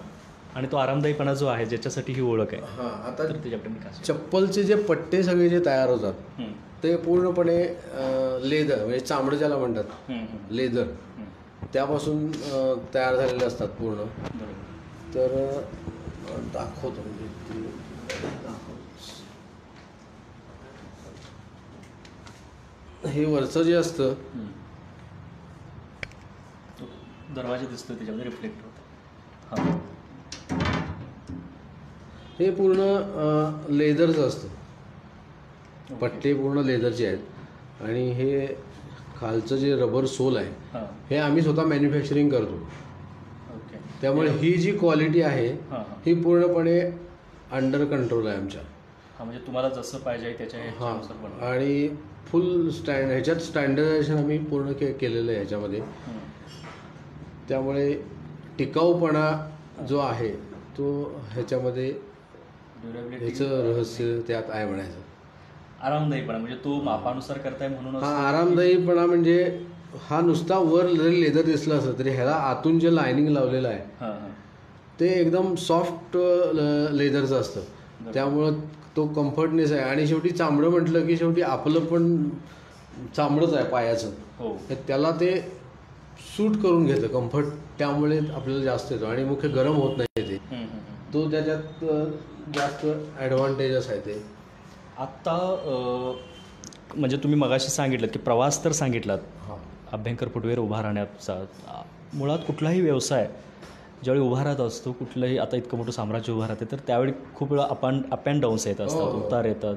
आणि तो आरामदायीपणा जो आहे ज्याच्यासाठी ही ओळख आहे, हां, आता तर त्याच्याकडे खासियत. चप्पलचे जे पट्टे सगळे जे तयार होतात ते पूर्णपणे लेदर म्हणजे चामडं ज्याला म्हणतात, लेदर त्यापासून तयार झालेले असतात पूर्ण. तर दाखवतो म्हणजे हे वरचं जे असतं दरवाजा दिसतोय त्याच्यामध्ये रिफ्लेक्ट होतं. हां, हे पूर्ण लेदरचं असतं. पट्टे पूर्ण लेदरचे आहेत आणि हे खालचं जे रबर सोल आहे हां, हे आम्ही स्वतः मॅन्युफॅक्चरिंग करतो. ओके. त्यामुळे ही जी क्वालिटी आहे हां हां ही पूर्णपणे अंडर कंट्रोल आहे आमच्या. हां, म्हणजे तुम्हाला जसं पाहिजे त्याच्या हां, ह्याच्यानुसार बनवा. आणि फुल ह्याच्यात स्टँडर्डायझेशन आम्ही पूर्ण केलेलं आहे ह्याच्यामध्ये. त्यामुळे टिकाऊपणा जो आहे तो ह्याच्यामध्ये ड्युरेबिलिटी, ह्याचं रहस्य त्यात आहे म्हणायचं. आरामदायीपणा म्हणजे तो मापानुसार करताय म्हणून हा आरामदायीपणा म्हणजे हा नुसता वर जरी लेदर दिसला असं तरी ह्याला आतून जे लायनिंग लावलेलं आहे हां हां ते एकदम सॉफ्ट लेदरचं असतं. त्यामुळं तो कम्फर्टनेस आहे. आणि शेवटी चामडं म्हटलं की शेवटी आपलं पण चामडंच आहे पायाचं, हो. त्याला ते सूट करून घेतं कम्फर्ट. त्यामुळे आपल्याला जास्त येतो आणि मुख्य गरम होत नाही ते. तो त्याच्यात जास्त ॲडव्हान्टेजस आहे ते. आत्ता म्हणजे तुम्ही मगाशी सांगितलं की प्रवास तर सांगितलात हां अभ्यंकर फुटवेअर उभा राहण्याचा. मुळात कुठलाही व्यवसाय ज्यावेळी उभा राहत असतो, कुठलंही आता इतकं मोठं साम्राज्य उभं राहते, तर त्यावेळी खूप वेळा अप अँड डाऊन्स येत असतात, उतार येतात.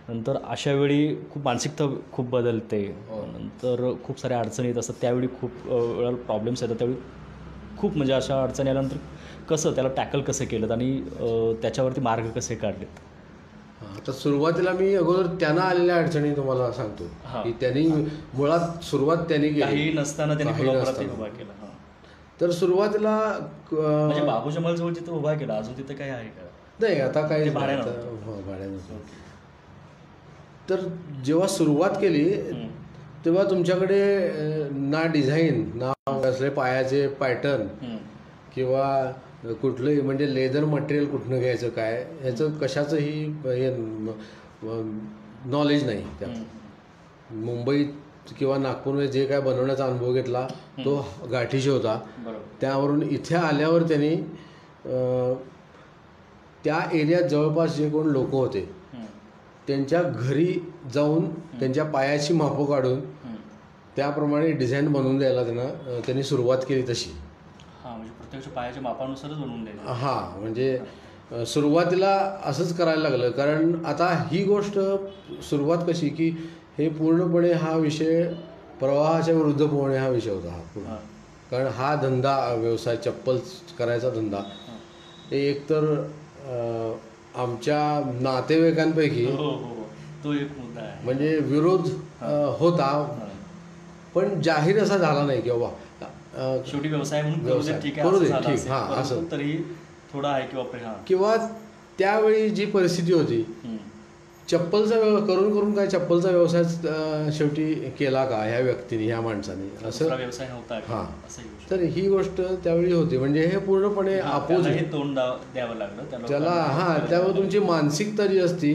नंतर अशा वेळी खूप मानसिकता खूप बदलते, नंतर खूप साऱ्या अडचणी येत असतात, त्यावेळी खूप वेळा प्रॉब्लेम्स येतात. त्यावेळी खूप म्हणजे अशा अडचणी आल्यानंतर कसं त्याला टॅकल कसं केलं आणि त्याच्यावरती मार्ग कसे काढलेत? आता सुरुवातीला मी अगोदर त्यांना आलेल्या अडचणी तुम्हाला सांगतो की त्यांनी मुळात सुरुवात त्यांनी केली काही नसताना त्यांनी काही कोल्हापुरात नसताना. उभा केला. हां. तर सुरुवातीला म्हणजे बाबू जमाल जवळ जिथं उभा केला, अजून तिथं काय आहे का? नाही आता काही ते भाड्यानं होतं. हो भाड्यानं. तर जेव्हा सुरुवात केली तेव्हा तुमच्याकडे ना डिझाईन ना कसले पायाचे पॅटर्न किंवा कुठलंही म्हणजे लेदर मटेरियल कुठनं घ्यायचं काय ह्याचं कशाचंही हे नॉलेज नाही त्यात. मुंबईत किंवा नागपूरमध्ये जे काय बनवण्याचा अनुभव घेतला तो गाठीशी होता. त्यावरून इथे आल्यावर त्यांनी त्या एरियात जवळपास जे कोण लोक होते त्यांच्या घरी जाऊन त्यांच्या पायाची मापं काढून त्याप्रमाणे डिझाईन बनवून द्यायला त्यांनी सुरुवात केली तशी. हां, म्हणजे प्रत्यक्ष पायाच्या मापानुसारच बनवून द्यायचं. हां, म्हणजे सुरुवातीला असंच करायला लागलं. कारण आता ही गोष्ट सुरुवात कशी की हे पूर्णपणे हा विषय प्रवाहाच्या विरुद्ध पोहणे हा विषय होता हा पूर्ण. कारण हा धंदा व्यवसाय चप्पल करायचा धंदा हे एकतर आमच्या नातेवाईकांपैकी हो, तो एक मुद्दा आहे. म्हणजे विरोध होता, पण जाहीर असा झाला नाही की बाबा शेवटी व्यवसाय म्हणून करू दे, ठीक करू आहे, दे, असं झालं ठीक, असेल. हां, परंतु असं. तरी थोडा आहे की बापरे. हां, किंवा त्यावेळी जी परिस्थिती होती चप्पलचा करून करून काय चप्पलचा व्यवसाय शेवटी केला का ह्या व्यक्तीने ह्या माणसाने दुसरा असं. व्यवसाय नव्हता का? हां. असं येऊ शकतं. तर ही गोष्ट त्यावेळी होती. म्हणजे हे पूर्णपणे अपोज त्यालाही तोंड द्यावं लागलं त्याला. हां, त्यामुळे तुमची मानसिकता जी असती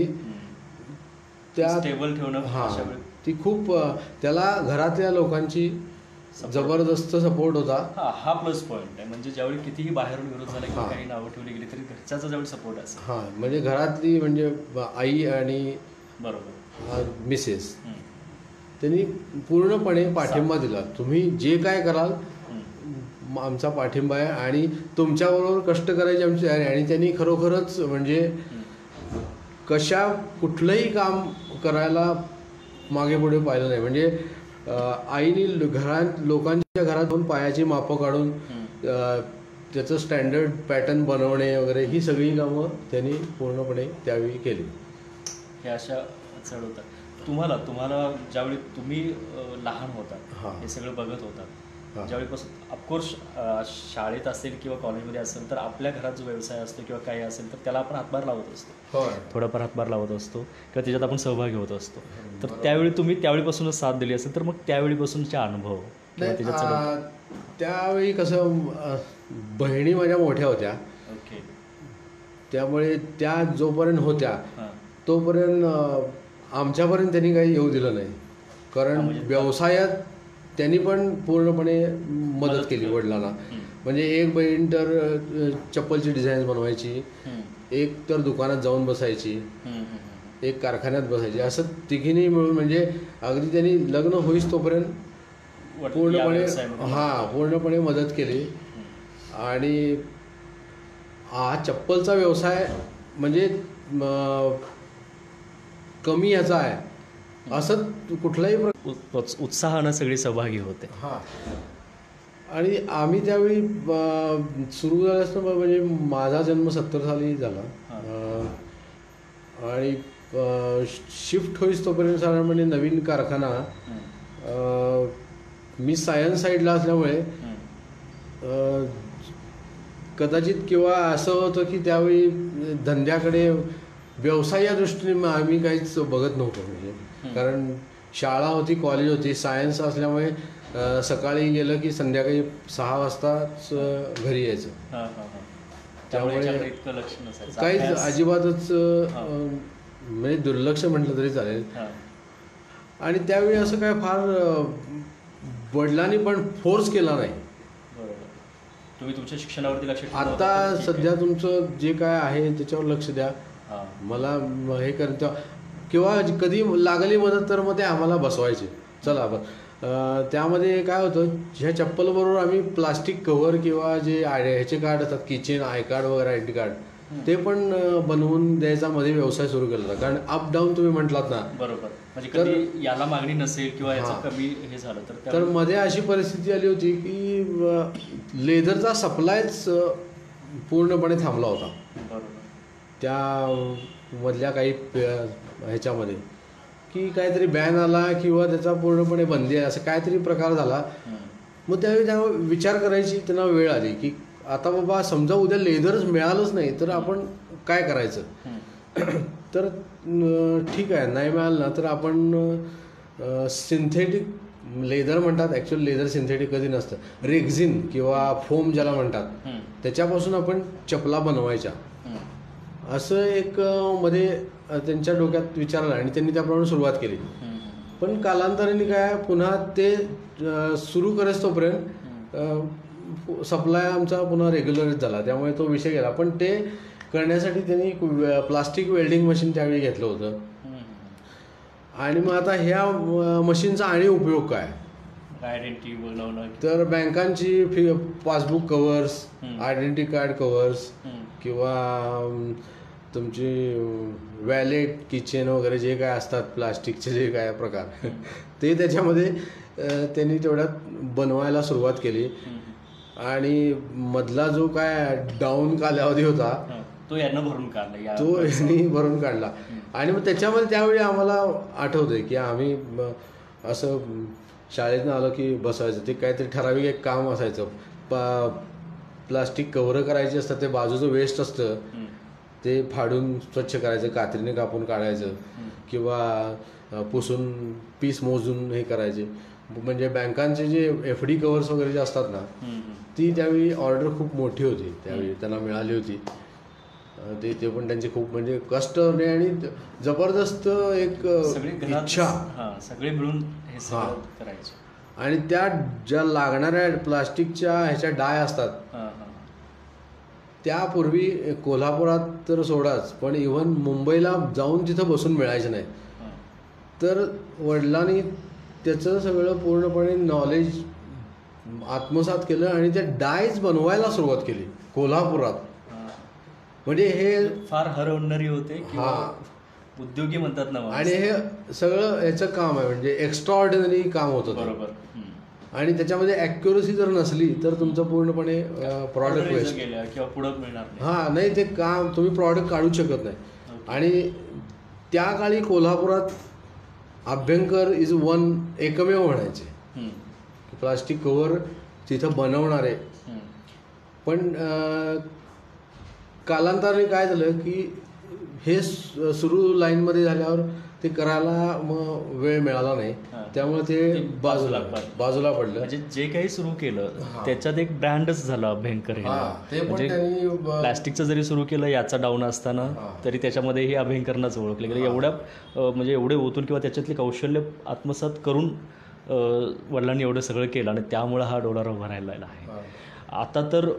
त्या स्टेबल ठेवणं हां अशा वेळी. ती खूप त्याला घरातल्या लोकांची जबरदस्त सपोर्ट होता. हा प्लस पॉईंट आहे. म्हणजे ज्यावेळी कितीही बाहेरून विरोध झाला किंवा हां. काही नावं ठेवली गेली तरी घरच्याचा ज्यावेळी सपोर्ट असेल. हां, म्हणजे घरातली म्हणजे आई आणि बरोबर. मिसेस त्यांनी पूर्णपणे पाठिंबा दिला. तुम्ही जे काय कराल आमचा पाठिंबा आहे आणि तुमच्याबरोबर कष्ट करायची आमची तयारी. आणि त्यांनी खरोखरच म्हणजे कुठलंही काम करायला मागे पुढे पाहिलं नाही. म्हणजे आईने लोकांच्या घरात जाऊन पायाची मापं काढून त्याचं स्टँडर्ड पॅटर्न बनवणे वगैरे ही सगळी कामं त्यांनी पूर्णपणे त्यावेळी केली. हे अशा चढ होतात. तुम्हाला ज्यावेळी तुम्ही लहान होता, हे सगळं बघत होता, ज्यावेळीपासून ऑफकोर्स शाळेत असेल किंवा कॉलेजमध्ये असेल तर आपल्या घरात जो व्यवसाय असतो किंवा काही असेल तर त्याला आपण हातभार लावत असतो, थोडाफार हातभार लावत असतो किंवा त्याच्यात आपण सहभागी होत असतो. तर त्यावेळी तुम्ही त्यावेळीपासूनच साथ दिली असेल तर मग त्यावेळीपासूनचे अनुभव किंवा त्याच्यात त्यावेळी कसं बहिणी माझ्या मोठ्या होत्या. ओके. त्यामुळे त्या जोपर्यंत होत्या तोपर्यंत आमच्यापर्यंत त्यांनी काही येऊ दिलं नाही. कारण व्यवसायात त्यांनी पण पूर्णपणे मदत केली वडिलांना. म्हणजे एक बहीण तर चप्पलची डिझाईन बनवायची, एक तर दुकानात जाऊन बसायची, एक कारखान्यात बसायची. असं तिघींनी मिळून म्हणजे अगदी त्यांनी लग्न होईस तोपर्यंत पूर्णपणे मदत केली. आणि हा चप्पलचा व्यवसाय म्हणजे कमी ह्याचा आहे असं कुठलाही उत्साहानं सगळे सहभागी होते. आणि आम्ही त्यावेळी सुरू झालं असतं. म्हणजे माझा जन्म 70 साली झाला आणि शिफ्ट होईस तोपर्यंत साधारणपणे नवीन कारखाना, मी सायन्स साईडला असल्यामुळे कदाचित किंवा असं होतं की त्यावेळी धंद्याकडे व्यवसाय या दृष्टीने आम्ही काहीच बघत नव्हतो. म्हणजे कारण शाळा होती, कॉलेज होती, सायन्स असल्यामुळे सकाळी गेलं की संध्याकाळी 6 वाजताच घरी यायचं. त्यामुळे काहीच अजिबातच म्हणजे दुर्लक्ष म्हटलं तरी चालेल. आणि त्यावेळी असं काय फार वडिलांनी पण फोर्स केला नाही. तुम्ही तुमच्या शिक्षणावरती लक्ष, आता सध्या तुमचं जे काय आहे त्याच्यावर लक्ष द्या, मला हे करत किंवा कधी लागली मदत तर मग ते आम्हाला बसवायचे. चला त्यामध्ये काय होतं, ह्या चप्पलबरोबर आम्ही प्लास्टिक कव्हर किंवा जे ह्याचे कार्ड असतात, किचन, आय कार्ड वगैरे, आय डी कार्ड, ते पण बनवून द्यायचा मध्ये व्यवसाय सुरू केला होता. कारण अप डाऊन तुम्ही म्हटलात ना, बरोबर. म्हणजे कधी याला मागणी नसेल किंवा याचा कमी हे झालं तर मध्ये अशी परिस्थिती आली होती की लेदरचा सप्लायच पूर्णपणे थांबला होता. बरोबर. त्या मधल्या काही ह्याच्यामध्ये की काहीतरी बॅन आला किंवा त्याचा पूर्णपणे बंदी आहे असं काहीतरी प्रकार झाला. मग त्यावेळी त्यांना विचार करायची त्यांना वेळ आली की आता बाबा समजा उद्या लेदरच मिळालंच नाही तर आपण काय करायचं. तर ठीक आहे, नाही मिळालं ना तर आपण सिंथेटिक लेदर म्हणतात, ॲक्च्युअली लेदर सिंथेटिक कधी नसतं, रेक्झिन किंवा फोम ज्याला म्हणतात त्याच्यापासून आपण चपला बनवायच्या असं एक मध्ये त्यांच्या डोक्यात विचार आला आणि त्यांनी त्याप्रमाणे सुरुवात केली. पण कालांतराने काय पुन्हा ते सुरू करत तोपर्यंत सप्लाय आमचा पुन्हा रेग्युलरच झाला, त्यामुळे तो विषय गेला. पण ते करण्यासाठी त्यांनी प्लास्टिक वेल्डिंग मशीन त्यावेळी घेतलं होतं. आणि मग आता ह्या मशीनचा आणि उपयोग काय, आयडेंटिटी बनवणं, तर बँकांची passbook covers, identity card covers किंवा तुमची वॅलेट, किचन वगैरे जे काय असतात प्लास्टिकचे जे काय प्रकार ते त्याच्यामध्ये त्यांनी तेवढ्यात बनवायला सुरुवात केली. आणि मधला जो काय डाऊन कालावधी होता तो यांनी भरून काढला. आणि मग त्याच्यामध्ये त्यावेळी आम्हाला आठवतंय की आम्ही असं शाळेतनं आलो की बसायचं, ते काहीतरी ठराविक एक काम असायचं. प्लास्टिक कव्हर करायचे असतात, ते बाजूचं वेस्ट असतं ते फाडून स्वच्छ करायचं, कात्रीने कापून काढायचं किंवा पुसून पीस मोजून हे करायचे. म्हणजे बँकांचे जे FD कव्हर्स वगैरे जे असतात ना, ती त्यावेळी ऑर्डर खूप मोठी होती, त्यावेळी त्यांना मिळाली होती. ते पण त्यांचे खूप म्हणजे कष्ट आणि जबरदस्त एक इच्छा, सगळे मिळून हे करायचे. आणि त्या ज्या लागणाऱ्या प्लास्टिकच्या ह्याच्या डाय असतात त्यापूर्वी कोल्हापुरात तर सोडाच, पण इव्हन मुंबईला जाऊन तिथं बसून मिळायचं नाही. तर वडिलांनी त्याचं सगळं पूर्णपणे नॉलेज आत्मसात केलं आणि त्या डायज बनवायला सुरुवात केली कोल्हापुरात. म्हणजे हे फार हरवणारी होते. उद्योगी म्हणतात ना आणि हे सगळं याचं काम आहे, म्हणजे एक्स्ट्रा ऑर्डिनरी काम होतं ते. बरोबर. आणि त्याच्यामध्ये ॲक्युरसी जर नसली तर तुमचं पूर्णपणे प्रॉडक्ट वेस्ट किंवा पुढे मिळणार नाही. हां, नाही ते काम तुम्ही प्रॉडक्ट काढू शकत नाही. आणि त्या काळी कोल्हापुरात अभ्यंकर इज वन एकमेव म्हणायचे. प्लास्टिक कव्हर तिथं बनवणारे. पण कालांतराने काय झालं की हे सुरू लाईनमध्ये झाल्यावर ते करायला मग वेळ मिळाला नाही, त्यामुळे ते बाजूला पडलं. म्हणजे जे काही सुरू केलं त्याच्यात एक ब्रँडच झाला अभ्यंकर हे. म्हणजे प्लॅस्टिकचं जरी सुरू केलं याचा डाऊन असताना तरी त्याच्यामध्येही अभ्यंकरनाच ओळखलं गेलं. एवढ्या म्हणजे एवढे ओतून किंवा त्याच्यातले कौशल्य आत्मसात करून वडिलांनी एवढं सगळं केलं आणि त्यामुळं हा डोलारा उभा राहिलेला आहे. आता तर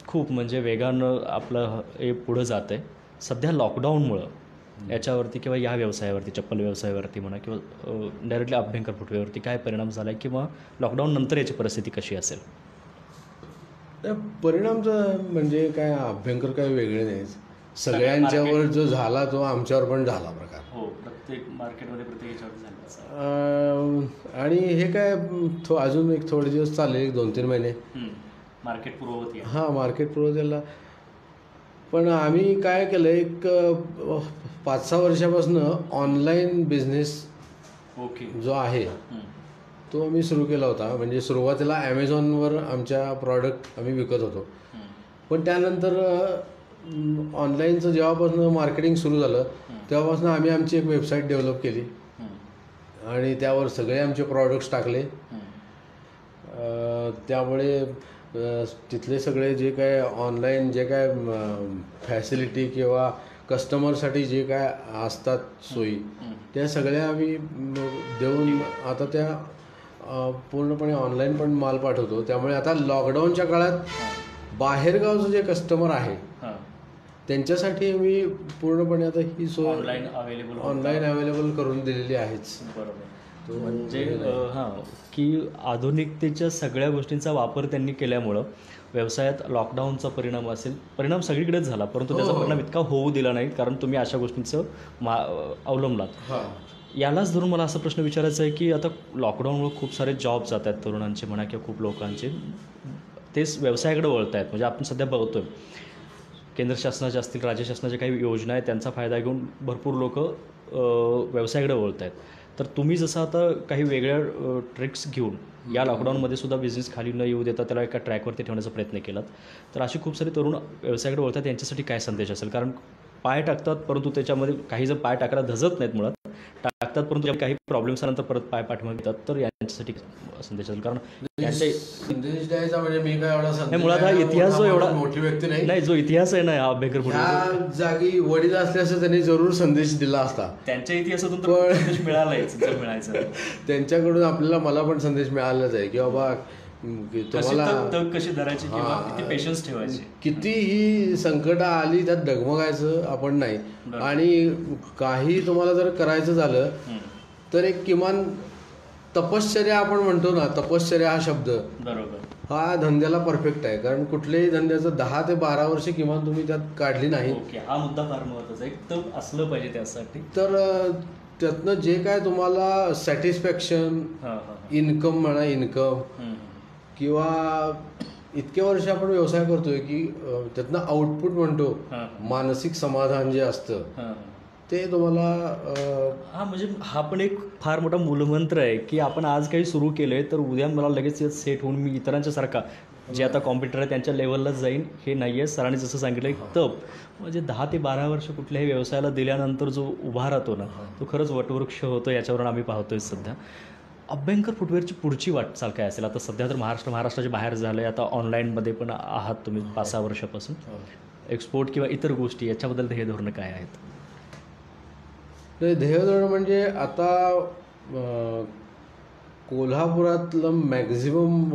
खूप म्हणजे वेगानं आपलं हे पुढं जातं आहे. सध्या लॉकडाऊनमुळं याच्यावरती किंवा या व्यवसायावरती, चप्पल व्यवसायावरती म्हणा किंवा डायरेक्टली अभ्यंकर फुटवेअरती काय परिणाम झाला आहे किंवा लॉकडाऊन नंतर याची परिस्थिती कशी असेल? परिणामचं म्हणजे काय, अभ्यंकर काय वेगळे नाहीत. सगळ्यांच्यावर जो झाला तो आमच्यावर पण झाला प्रकार. हो, प्रत्येक मार्केटमध्ये प्रत्येक याच्यावर. आणि हे काय अजून एक थोडे दिवस चालले, 2-3 महिने मार्केट पूर्ववती. हां, मार्केट पूर्वतीला. पण आम्ही काय केलं, एक 5-6 वर्षापासून ऑनलाईन बिझनेस जो आहे तो आम्ही सुरू केला होता. म्हणजे सुरुवातीला ॲमेझॉनवर आमच्या प्रॉडक्ट आम्ही विकत होतो. पण त्यानंतर ऑनलाईनचं जेव्हापासून मार्केटिंग सुरू झालं तेव्हापासून आम्ही आमची एक वेबसाईट डेव्हलप केली आणि त्यावर सगळे आमचे प्रॉडक्ट्स टाकले. त्यामुळे तिथले सगळे जे काय ऑनलाईन जे काय फॅसिलिटी किंवा कस्टमरसाठी जे काय असतात सोयी त्या सगळ्या आम्ही देऊन आता त्या पूर्णपणे ऑनलाईन पण माल पाठवतो. त्यामुळे आता लॉकडाऊनच्या काळात बाहेरगावचं जे कस्टमर आहे त्यांच्यासाठी आम्ही पूर्णपणे आता ही सोय ऑनलाईन अवेलेबल करून दिलेली आहेच. बरोबर. म्हणजे हां, की आधुनिकतेच्या सगळ्या गोष्टींचा वापर त्यांनी केल्यामुळं व्यवसायात लॉकडाऊनचा परिणाम असेल, परिणाम सगळीकडेच झाला, परंतु त्याचा परिणाम इतका होऊ दिला नाही कारण तुम्ही अशा गोष्टींचं अवलंबलात. यालाच धरून मला असा प्रश्न विचारायचा आहे की आता लॉकडाऊनमुळे खूप सारे जॉब जात आहेत तरुणांचे म्हणा किंवा खूप लोकांचे, तेच व्यवसायाकडे वळत आहेत. म्हणजे आपण सध्या बघतोय केंद्र शासनाच्या असतील, राज्य शासनाच्या काही योजना आहेत त्यांचा फायदा घेऊन भरपूर लोक व्यवसायाकडे वळत आहेत. तर तुम्ही जसं आता काही वेगळ्या ट्रिक्स घेऊन या लॉकडाऊनमध्ये सुद्धा बिझनेस खाली न येऊ देता त्याला एका ट्रॅकवरती ठेवण्याचा प्रयत्न केलात, तर असे खूप सारे तरुण व्यवसायाकडे वळतात, यांच्यासाठी काय संदेश असेल? कारण पाय टाकतात परंतु त्याच्यामध्ये काही जर पाय टाकायला धजत नाहीत, मुळात टाकतात परंतु काही प्रॉब्लेम्स आल्यानंतर परत पाय पाठवून घेतात, तर यांच्यासाठी संदेश असेल? कारण संदेश द्यायचा म्हणजे मी काय एवढा संदेश, मुळात हा इतिहास जो एवढा मोठी व्यक्ती नाही, जो इतिहास आहे ना हा अभ्यंकर ह्या जागी वडील असल्यास त्यांनी जरूर संदेश दिला असता. त्यांच्या इतिहासातून तर संदेश मिळालाच मिळायचा त्यांच्याकडून आपल्याला, मला पण संदेश मिळालाच आहे की बाबा तुम्हाला कशी धरायची किंवा किती पेशन्स ठेवायचे, कितीही संकट आली त्यात डगमगायचं आपण नाही. आणि काही तुम्हाला जर करायचं झालं तर एक किमान तपश्चर्या आपण म्हणतो ना, तपश्चर्या हा शब्द बरोबर हा धंद्याला परफेक्ट आहे. कारण कुठल्याही धंद्याचं 10 ते 12 वर्ष किमान तुम्ही त्यात काढली नाही. हा मुद्दा फार महत्वाचा आहे, तर असलं पाहिजे त्यासाठी. तर त्यातनं जे काय तुम्हाला सॅटिस्फॅक्शन, इन्कम म्हणा, इन्कम किंवा इतके वर्ष आपण व्यवसाय करतोय की त्यातनं आउटपुट म्हणतो, मानसिक समाधान जे असतं ते तुम्हाला म्हणजे हा पण एक फार मोठा मूलमंत्र आहे की आपण आज काही सुरू केलंय तर उद्या मला लगेच सेट होऊन मी इतरांच्या सारखा जे आता कॉम्प्युटर आहे त्यांच्या लेवललाच जाईन हे नाही आहे. सरांनी जसं सांगितलं एक तप, म्हणजे 10 ते 12 वर्ष कुठल्याही व्यवसायाला दिल्यानंतर जो उभा राहतो ना तो खरंच वटवृक्ष होतो, याच्यावरून आम्ही पाहतोय सध्या. अभ्यंकर फुटवेअरची पुढची वाटचाल काय असेल? आता सध्या तर महाराष्ट्राच्या बाहेर झालं आहे, आता ऑनलाईनमध्ये पण आहात तुम्ही 5-6 वर्षापासून. एक्सपोर्ट किंवा इतर गोष्टी याच्याबद्दल ध्येय धोरणं काय आहेत? ध्येय धोरण म्हणजे आता कोल्हापुरातलं मॅक्झिमम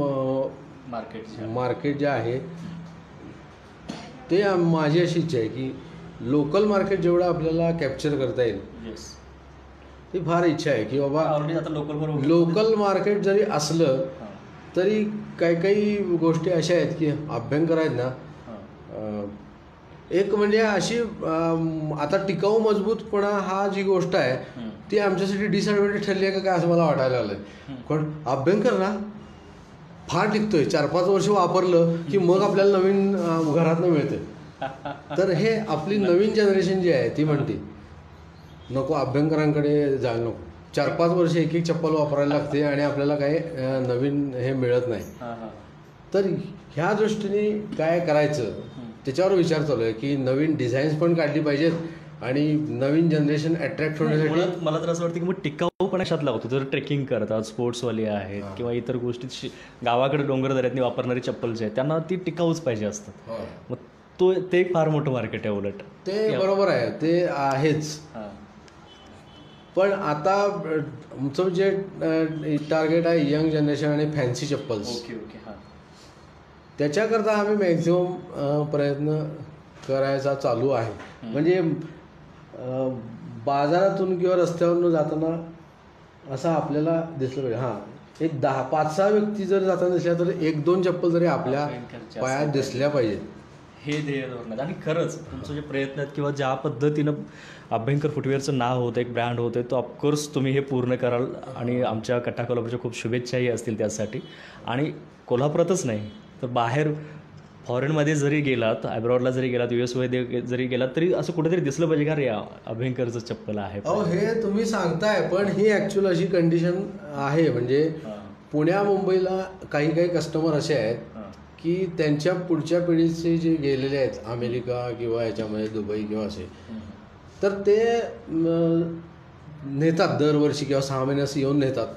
मार्केट जे आहे ते माझी अशी इच्छा आहे की लोकल मार्केट जेवढं आपल्याला कॅप्चर करता येईल ती फार इच्छा आहे की बाबा लोकल मार्केट जरी असलं तरी काही गोष्टी अशा आहेत की अभ्यंकर आहेत ना, एक म्हणजे अशी आता टिकाऊ मजबूतपणा हा जी गोष्ट आहे ती आमच्यासाठी डिसएडव्हान्टेज ठरली आहे का काय असं मला वाटायला लागलंय. पण अभ्यंकर ना फार टिकतोय, 4-5 वर्ष वापरलं की मग आपल्याला नवीन घरातनं मिळते. तर हे आपली नवीन जनरेशन जी आहे ती म्हणते नको अभ्यंकरांकडे जायला नको, 4-5 वर्ष एक एक चप्पल वापरायला लागते आणि आपल्याला काही नवीन हे मिळत नाही. तर ह्या दृष्टीने काय करायचं त्याच्यावर विचार चालू आहे की नवीन डिझाईन्स पण काढली पाहिजेत आणि नवीन जनरेशन अट्रॅक्ट होण्यासाठी. मला तर असं वाटतं की मग टिकाऊ पण अशात लागतो. जर ट्रेकिंग करतात, स्पोर्ट्सवाले आहेत किंवा इतर गोष्टी गावाकडे डोंगर दऱ्यातनी वापरणारी चप्पल जे आहेत त्यांना ती टिकाऊच पाहिजे असतात. मग ते एक फार मोठं मार्केट आहे. उलट ते बरोबर आहे, ते आहेच. पण आता आमचं जे टार्गेट आहे यंग जनरेशन आणि फॅन्सी चप्पल्स, त्याच्याकरता आम्ही मॅक्झिमम प्रयत्न करायचा चालू आहे. म्हणजे बाजारातून किंवा रस्त्यावरून जाताना असं आपल्याला दिसलं पाहिजे, हां एक 10-5-6 व्यक्ती जर जाताना दिसल्या तर 1-2 चप्पल तरी आपल्या पायात दिसल्या पाहिजेत. हे ध्येय धोरण. आणि खरंच तुमचे जे प्रयत्न आहेत किंवा ज्या पद्धतीनं अभ्यंकर फुटवेअरचं नाव होतं, एक ब्रँड होतं, तो ऑफकोर्स तुम्ही हे पूर्ण कराल. आणि आमच्या कट्टा कोल्हापूरच्या खूप शुभेच्छाही असतील त्यासाठी. आणि कोल्हापुरातच नाही तर बाहेर फॉरेनमध्ये जरी गेलात, अब्रॉडला जरी गेलात, US मध्ये जरी गेलात तरी असं कुठेतरी दिसलं पाहिजे का रे अभ्यंकरचं चप्पल आहे. हे तुम्ही सांगताय पण ही ॲक्च्युअल अशी कंडिशन आहे. म्हणजे पुण्या मुंबईला काही कस्टमर असे आहेत की त्यांच्या पुढच्या पिढीचे जे गेलेले आहेत अमेरिका किंवा याच्यामध्ये दुबई किंवा असे, तर ते नेतात दरवर्षी किंवा 6 महिन्यास येऊन नेतात.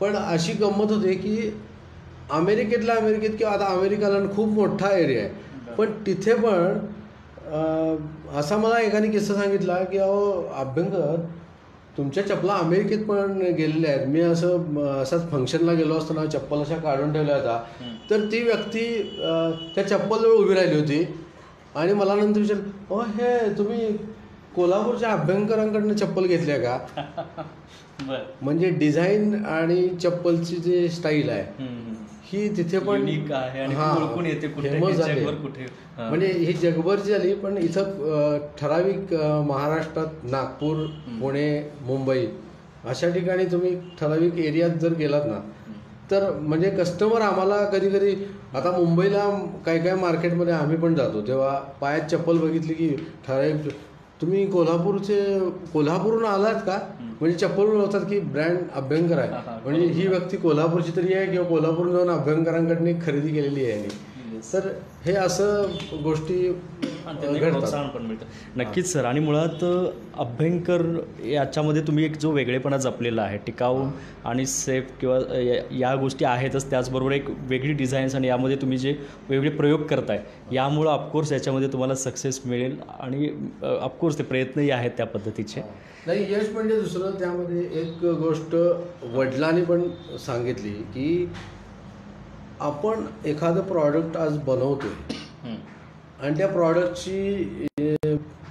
पण अशी गंमत होते की अमेरिकेत किंवा आता अमेरिकाला खूप मोठा एरिया आहे पण तिथे पण असा मला एकाने किस्सा सांगितला की अभ्यंकर तुमच्या चप्पला अमेरिकेत पण गेलेल्या आहेत. मी असाच फंक्शनला गेलो असताना चप्पल अशा काढून ठेवल्या होत्या, तर ती व्यक्ती त्या चप्पलजवळ उभी राहिली होती आणि मला नंतर विचारलं, हे तुम्ही कोल्हापूरच्या अभ्यंकरांकडनं चप्पल घेतल्या का? म्हणजे डिझाईन आणि चप्पलची जी स्टाईल आहे ही तिथे पण फेमस झाली. म्हणजे ही जगभरची झाली. पण इथं ठराविक महाराष्ट्रात नागपूर, पुणे, मुंबई अशा ठिकाणी तुम्ही ठराविक एरियात जर गेलात ना तर म्हणजे कस्टमर आम्हाला कधी कधी, आता मुंबईला काही मार्केटमध्ये आम्ही पण जातो तेव्हा पायात चप्पल बघितली की ठराविक, तुम्ही कोल्हापूरहून आलात का? म्हणजे चप्पल होतात की ब्रँड अभ्यंकर आहे, म्हणजे ही व्यक्ती कोल्हापूरची तरी आहे किंवा कोल्हापूर जाऊन अभ्यंकरांकडे खरेदी केलेली आहे. तर हे असं गोष्टी प्रोत्साहन पण मिळतं. नक्कीच सर. आणि मुळात अभ्यंकर याच्यामध्ये तुम्ही एक जो वेगळेपणा जपलेला आहे, टिकाऊ आणि सेफ किंवा या गोष्टी आहेतच, त्याचबरोबर एक वेगळी डिझाईन्स आणि यामध्ये तुम्ही जे वेगळे प्रयोग करताय यामुळं ऑफकोर्स याच्यामध्ये तुम्हाला सक्सेस मिळेल. आणि ऑफकोर्स ते प्रयत्नही आहेत त्या पद्धतीचे. नाही, यश म्हणजे दुसरं त्यामध्ये एक गोष्ट वडिलांनी पण सांगितली की आपण एखादं प्रॉडक्ट आज बनवतोय आणि त्या प्रॉडक्टची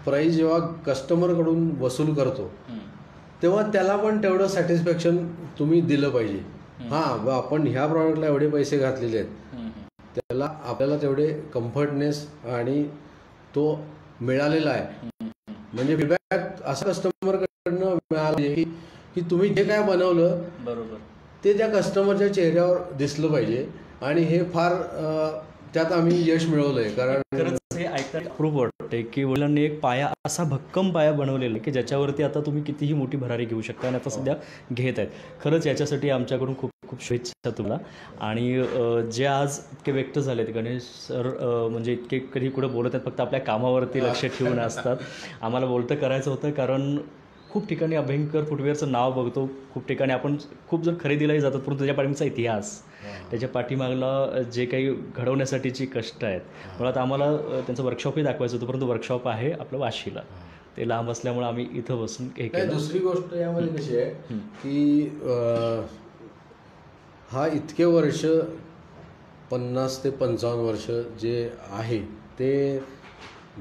प्राईस जेव्हा कस्टमरकडून वसूल करतो तेव्हा त्याला पण तेवढं सॅटिस्फॅक्शन तुम्ही दिलं पाहिजे. हां, आपण ह्या प्रॉडक्टला एवढे पैसे घातलेले आहेत, त्याला आपल्याला तेवढे कम्फर्टनेस आणि तो मिळालेला आहे. म्हणजे फीडबॅक असा कस्टमरकडनं मिळाला पाहिजे की तुम्ही जे काय बनवलं बरोबर ते त्या कस्टमरच्या चेहऱ्यावर दिसलं पाहिजे. आणि हे फार त्यात आम्ही यश मिळवलंय. कारण खरंच हे ऐकायला खूप वाटतंय की वडिलांनी एक पाया, असा भक्कम पाया बनवलेला आहे की ज्याच्यावरती आता तुम्ही कितीही मोठी भरारी घेऊ शकता आणि आता सध्या घेत आहेत. खरंच याच्यासाठी आमच्याकडून खूप खूप शुभेच्छा तुला. आणि जे आज इतके व्यक्त झालेत गणेश सर, म्हणजे इतके कधी कुठं बोलत आहेत, फक्त आपल्या कामावरती लक्ष ठेवून असतात. आम्हाला बोलतं करायचं होतं कारण खूप ठिकाणी अभ्यंकर फुटवेअरचं नाव बघतो, खूप ठिकाणी आपण खूप जण खरेदीलाही जातात, परंतु त्याच्या पाठीमागचा इतिहास, त्याच्या पाठीमागला जे काही घडवण्यासाठीची कष्ट आहेत, मुळात आम्हाला त्यांचं वर्कशॉपही दाखवायचं होतं, परंतु वर्कशॉप आहे आपलं वाशीला, ते लांब असल्यामुळे आम्ही इथं बसून हे केलं. दुसरी गोष्ट यामध्ये कशी आहे की हा इतके वर्ष 50 ते 55 वर्ष जे आहे ते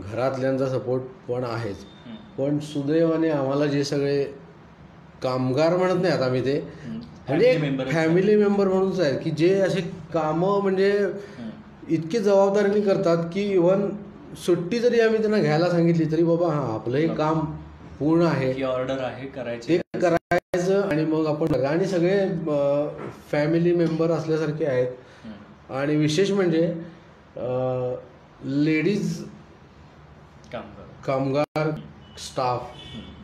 घरातल्यांचा सपोर्ट पण आहेच, पण सुदैवाने आम्हाला जे सगळे कामगार म्हणत नाही आता आम्ही, ते म्हणजे फॅमिली मेंबर म्हणूनच आहेत की जे असे कामं म्हणजे इतकी जबाबदारीने करतात की इव्हन सुट्टी जरी आम्ही त्यांना घ्यायला सांगितली तरी बाबा हां आपलं हे काम पूर्ण आहे, ही ऑर्डर आहे करायची, ते करायचं आणि मग आपण आणि सगळे फॅमिली मेंबर असल्यासारखे आहेत. आणि विशेष म्हणजे लेडीज कामगार स्टाफ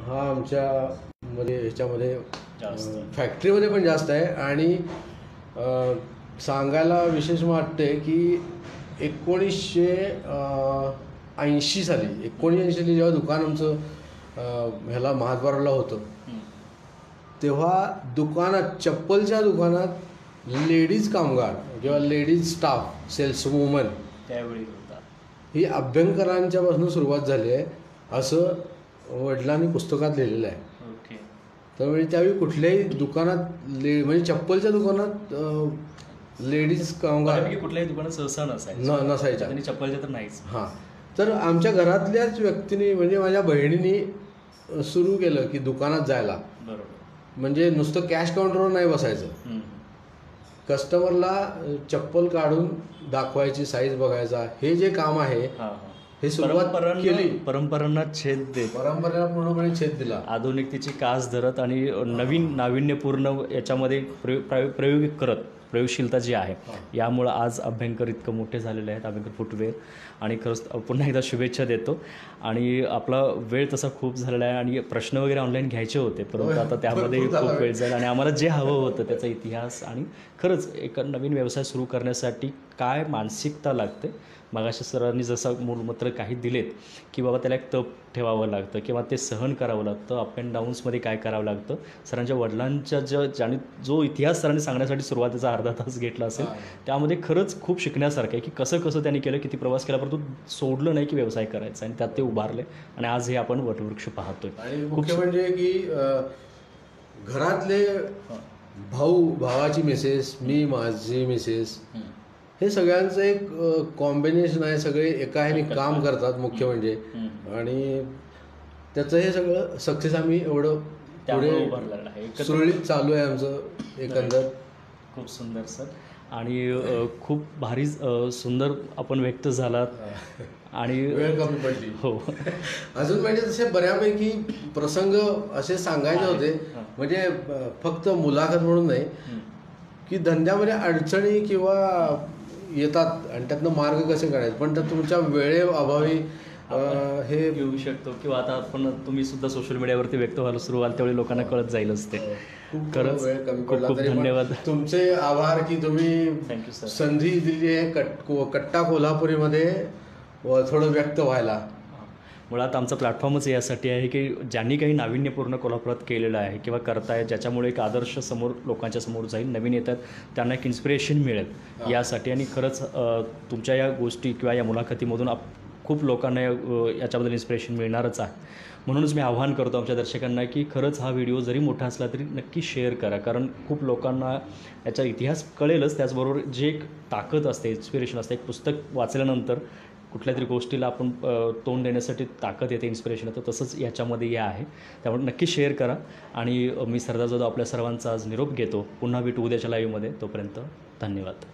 हा आमच्या मध्ये ह्याच्यामध्ये फॅक्टरीमध्ये पण जास्त आहे. आणि सांगायला विशेष वाटते की 1980 साली जेव्हा दुकान आमचं ह्याला महाद्वाराला होतं तेव्हा दुकानात चप्पलच्या दुकानात लेडीज कामगार किंवा लेडीज स्टाफ सेल्स वुमन त्यावेळी होता. ही अभ्यंकरांच्यापासून सुरुवात झाली आहे असं वडिलांनी पुस्तकात लिहिलेलं आहे. ओके. त्यावेळी कुठल्याही दुकानात म्हणजे चप्पलच्या दुकानात लेडीज कामगार कुठल्याही दुकानात सहसा नसायच्या आणि चप्पलच्या तर नाहीच. हां, तर आमच्या घरातल्याच व्यक्तीने म्हणजे माझ्या बहिणीने सुरू केलं की दुकानात जायला. बरोबर. म्हणजे नुसतं कॅश काउंटरवर नाही बसायचं, कस्टमरला चप्पल काढून दाखवायची, साईज बघायचा, हे जे काम आहे हे सुरुवात केली. परंपरांना छेद देत, परंपरेला पूर्णपणे छेद दिला, आधुनिकतेची कास धरत आणि नवीन नाविन्यपूर्ण याच्यामध्ये प्रयोगशीलता जी आहे यामुळं आज अभ्यंकर इतकं मोठे झालेले आहेत, अभ्यंकर फुटवेअर. आणि खरंच पुन्हा एकदा शुभेच्छा देतो. आणि आपला वेळ तसा खूप झालेला आहे आणि प्रश्न वगैरे ऑनलाईन घ्यायचे होते परंतु आता त्यामध्ये खूप वेळ जाईल आणि आम्हाला जे हवं होतं त्याचा इतिहास आणि खरंच एक नवीन व्यवसाय सुरू करण्यासाठी काय मानसिकता लागते. मगाशी सरांनी जसं मूलमंत्र काही दिलेत की बाबा त्याला एक तप ठेवावं लागतं किंवा ते सहन करावं लागतं, अप अँड डाऊन्समध्ये काय करावं लागतं. सरांच्या वडिलांच्या ज्याने जो इतिहास सरांनी सांगण्यासाठी सुरुवातीचा अर्धा तास घेतला असेल त्यामध्ये खरंच खूप शिकण्यासारखं आहे की कसं त्यांनी केलं, किती प्रवास केला परंतु सोडलं नाही की व्यवसाय करायचा आणि त्यात ते उभारले आणि आज हे आपण वटवृक्ष पाहतोय. आणि मुख्य म्हणजे की घरातले भावाची मिसेस, मी माझी मिसेस, हे सगळ्यांचं एक कॉम्बिनेशन आहे. सगळे एका ह्याने काम करतात मुख्य म्हणजे, आणि त्याचं हे सगळं सक्सेस आम्ही एवढं पुढे सुरळीत चालू आहे आमचं एकंदर. खूप सुंदर सर. आणि खूप भारी सुंदर आपण व्यक्त झालात आणि वेळ कमी पडली. हो. अजून म्हणजे तसे बऱ्यापैकी प्रसंग असे सांगायचे होते, म्हणजे फक्त मुलाखत म्हणून नाही की धंद्यामध्ये अडचणी किंवा येतात आणि त्यातनं मार्ग कसे काढायचे, पण तर तुमच्या वेळेअभावी हे घेऊ शकतो किंवा आता आपण तुम्ही सुद्धा सोशल मीडियावरती व्यक्त व्हायला सुरू व्हाल त्यावेळी लोकांना कळत जाईलच ते. खरंच वेळ कमी खूप खूप धन्यवाद. तुमचे आभार की तुम्ही थँक्यू सर संधी दिली आहे कट्टा कोल्हापुरीमध्ये थोडं व्यक्त व्हायला. मुळात आमचा प्लॅटफॉर्मच यासाठी आहे की ज्यांनी काही नाविन्यपूर्ण कोल्हापुरात केलेलं आहे किंवा करतायत ज्याच्यामुळे एक आदर्श समोर लोकांच्या समोर जाईल, नवीन येतात त्यांना एक इन्स्पिरेशन मिळेल यासाठी. आणि खरंच तुमच्या या गोष्टी किंवा या मुलाखतीमधून खूप लोकांना याच्याबद्दल इन्स्पिरेशन मिळणारच आहे. म्हणूनच मी आवाहन करतो आमच्या दर्शकांना की खरंच हा व्हिडिओ जरी मोठा असला तरी नक्की शेअर करा, कारण खूप लोकांना याचा इतिहास कळेलच, त्याचबरोबर जे एक ताकद असते, इन्स्पिरेशन असते, एक पुस्तक वाचल्यानंतर कुठल्या तरी गोष्टीला आपण तोंड देण्यासाठी ताकद येते, इन्स्पिरेशन येतं, तसंच याच्यामध्ये हे आहे. त्यामुळे नक्की शेअर करा. आणि मी सरदार जाधव आपल्या सर्वांचा आज निरोप घेतो. पुन्हा भेटू उद्याच्या लाईव्हमध्ये. तोपर्यंत धन्यवाद.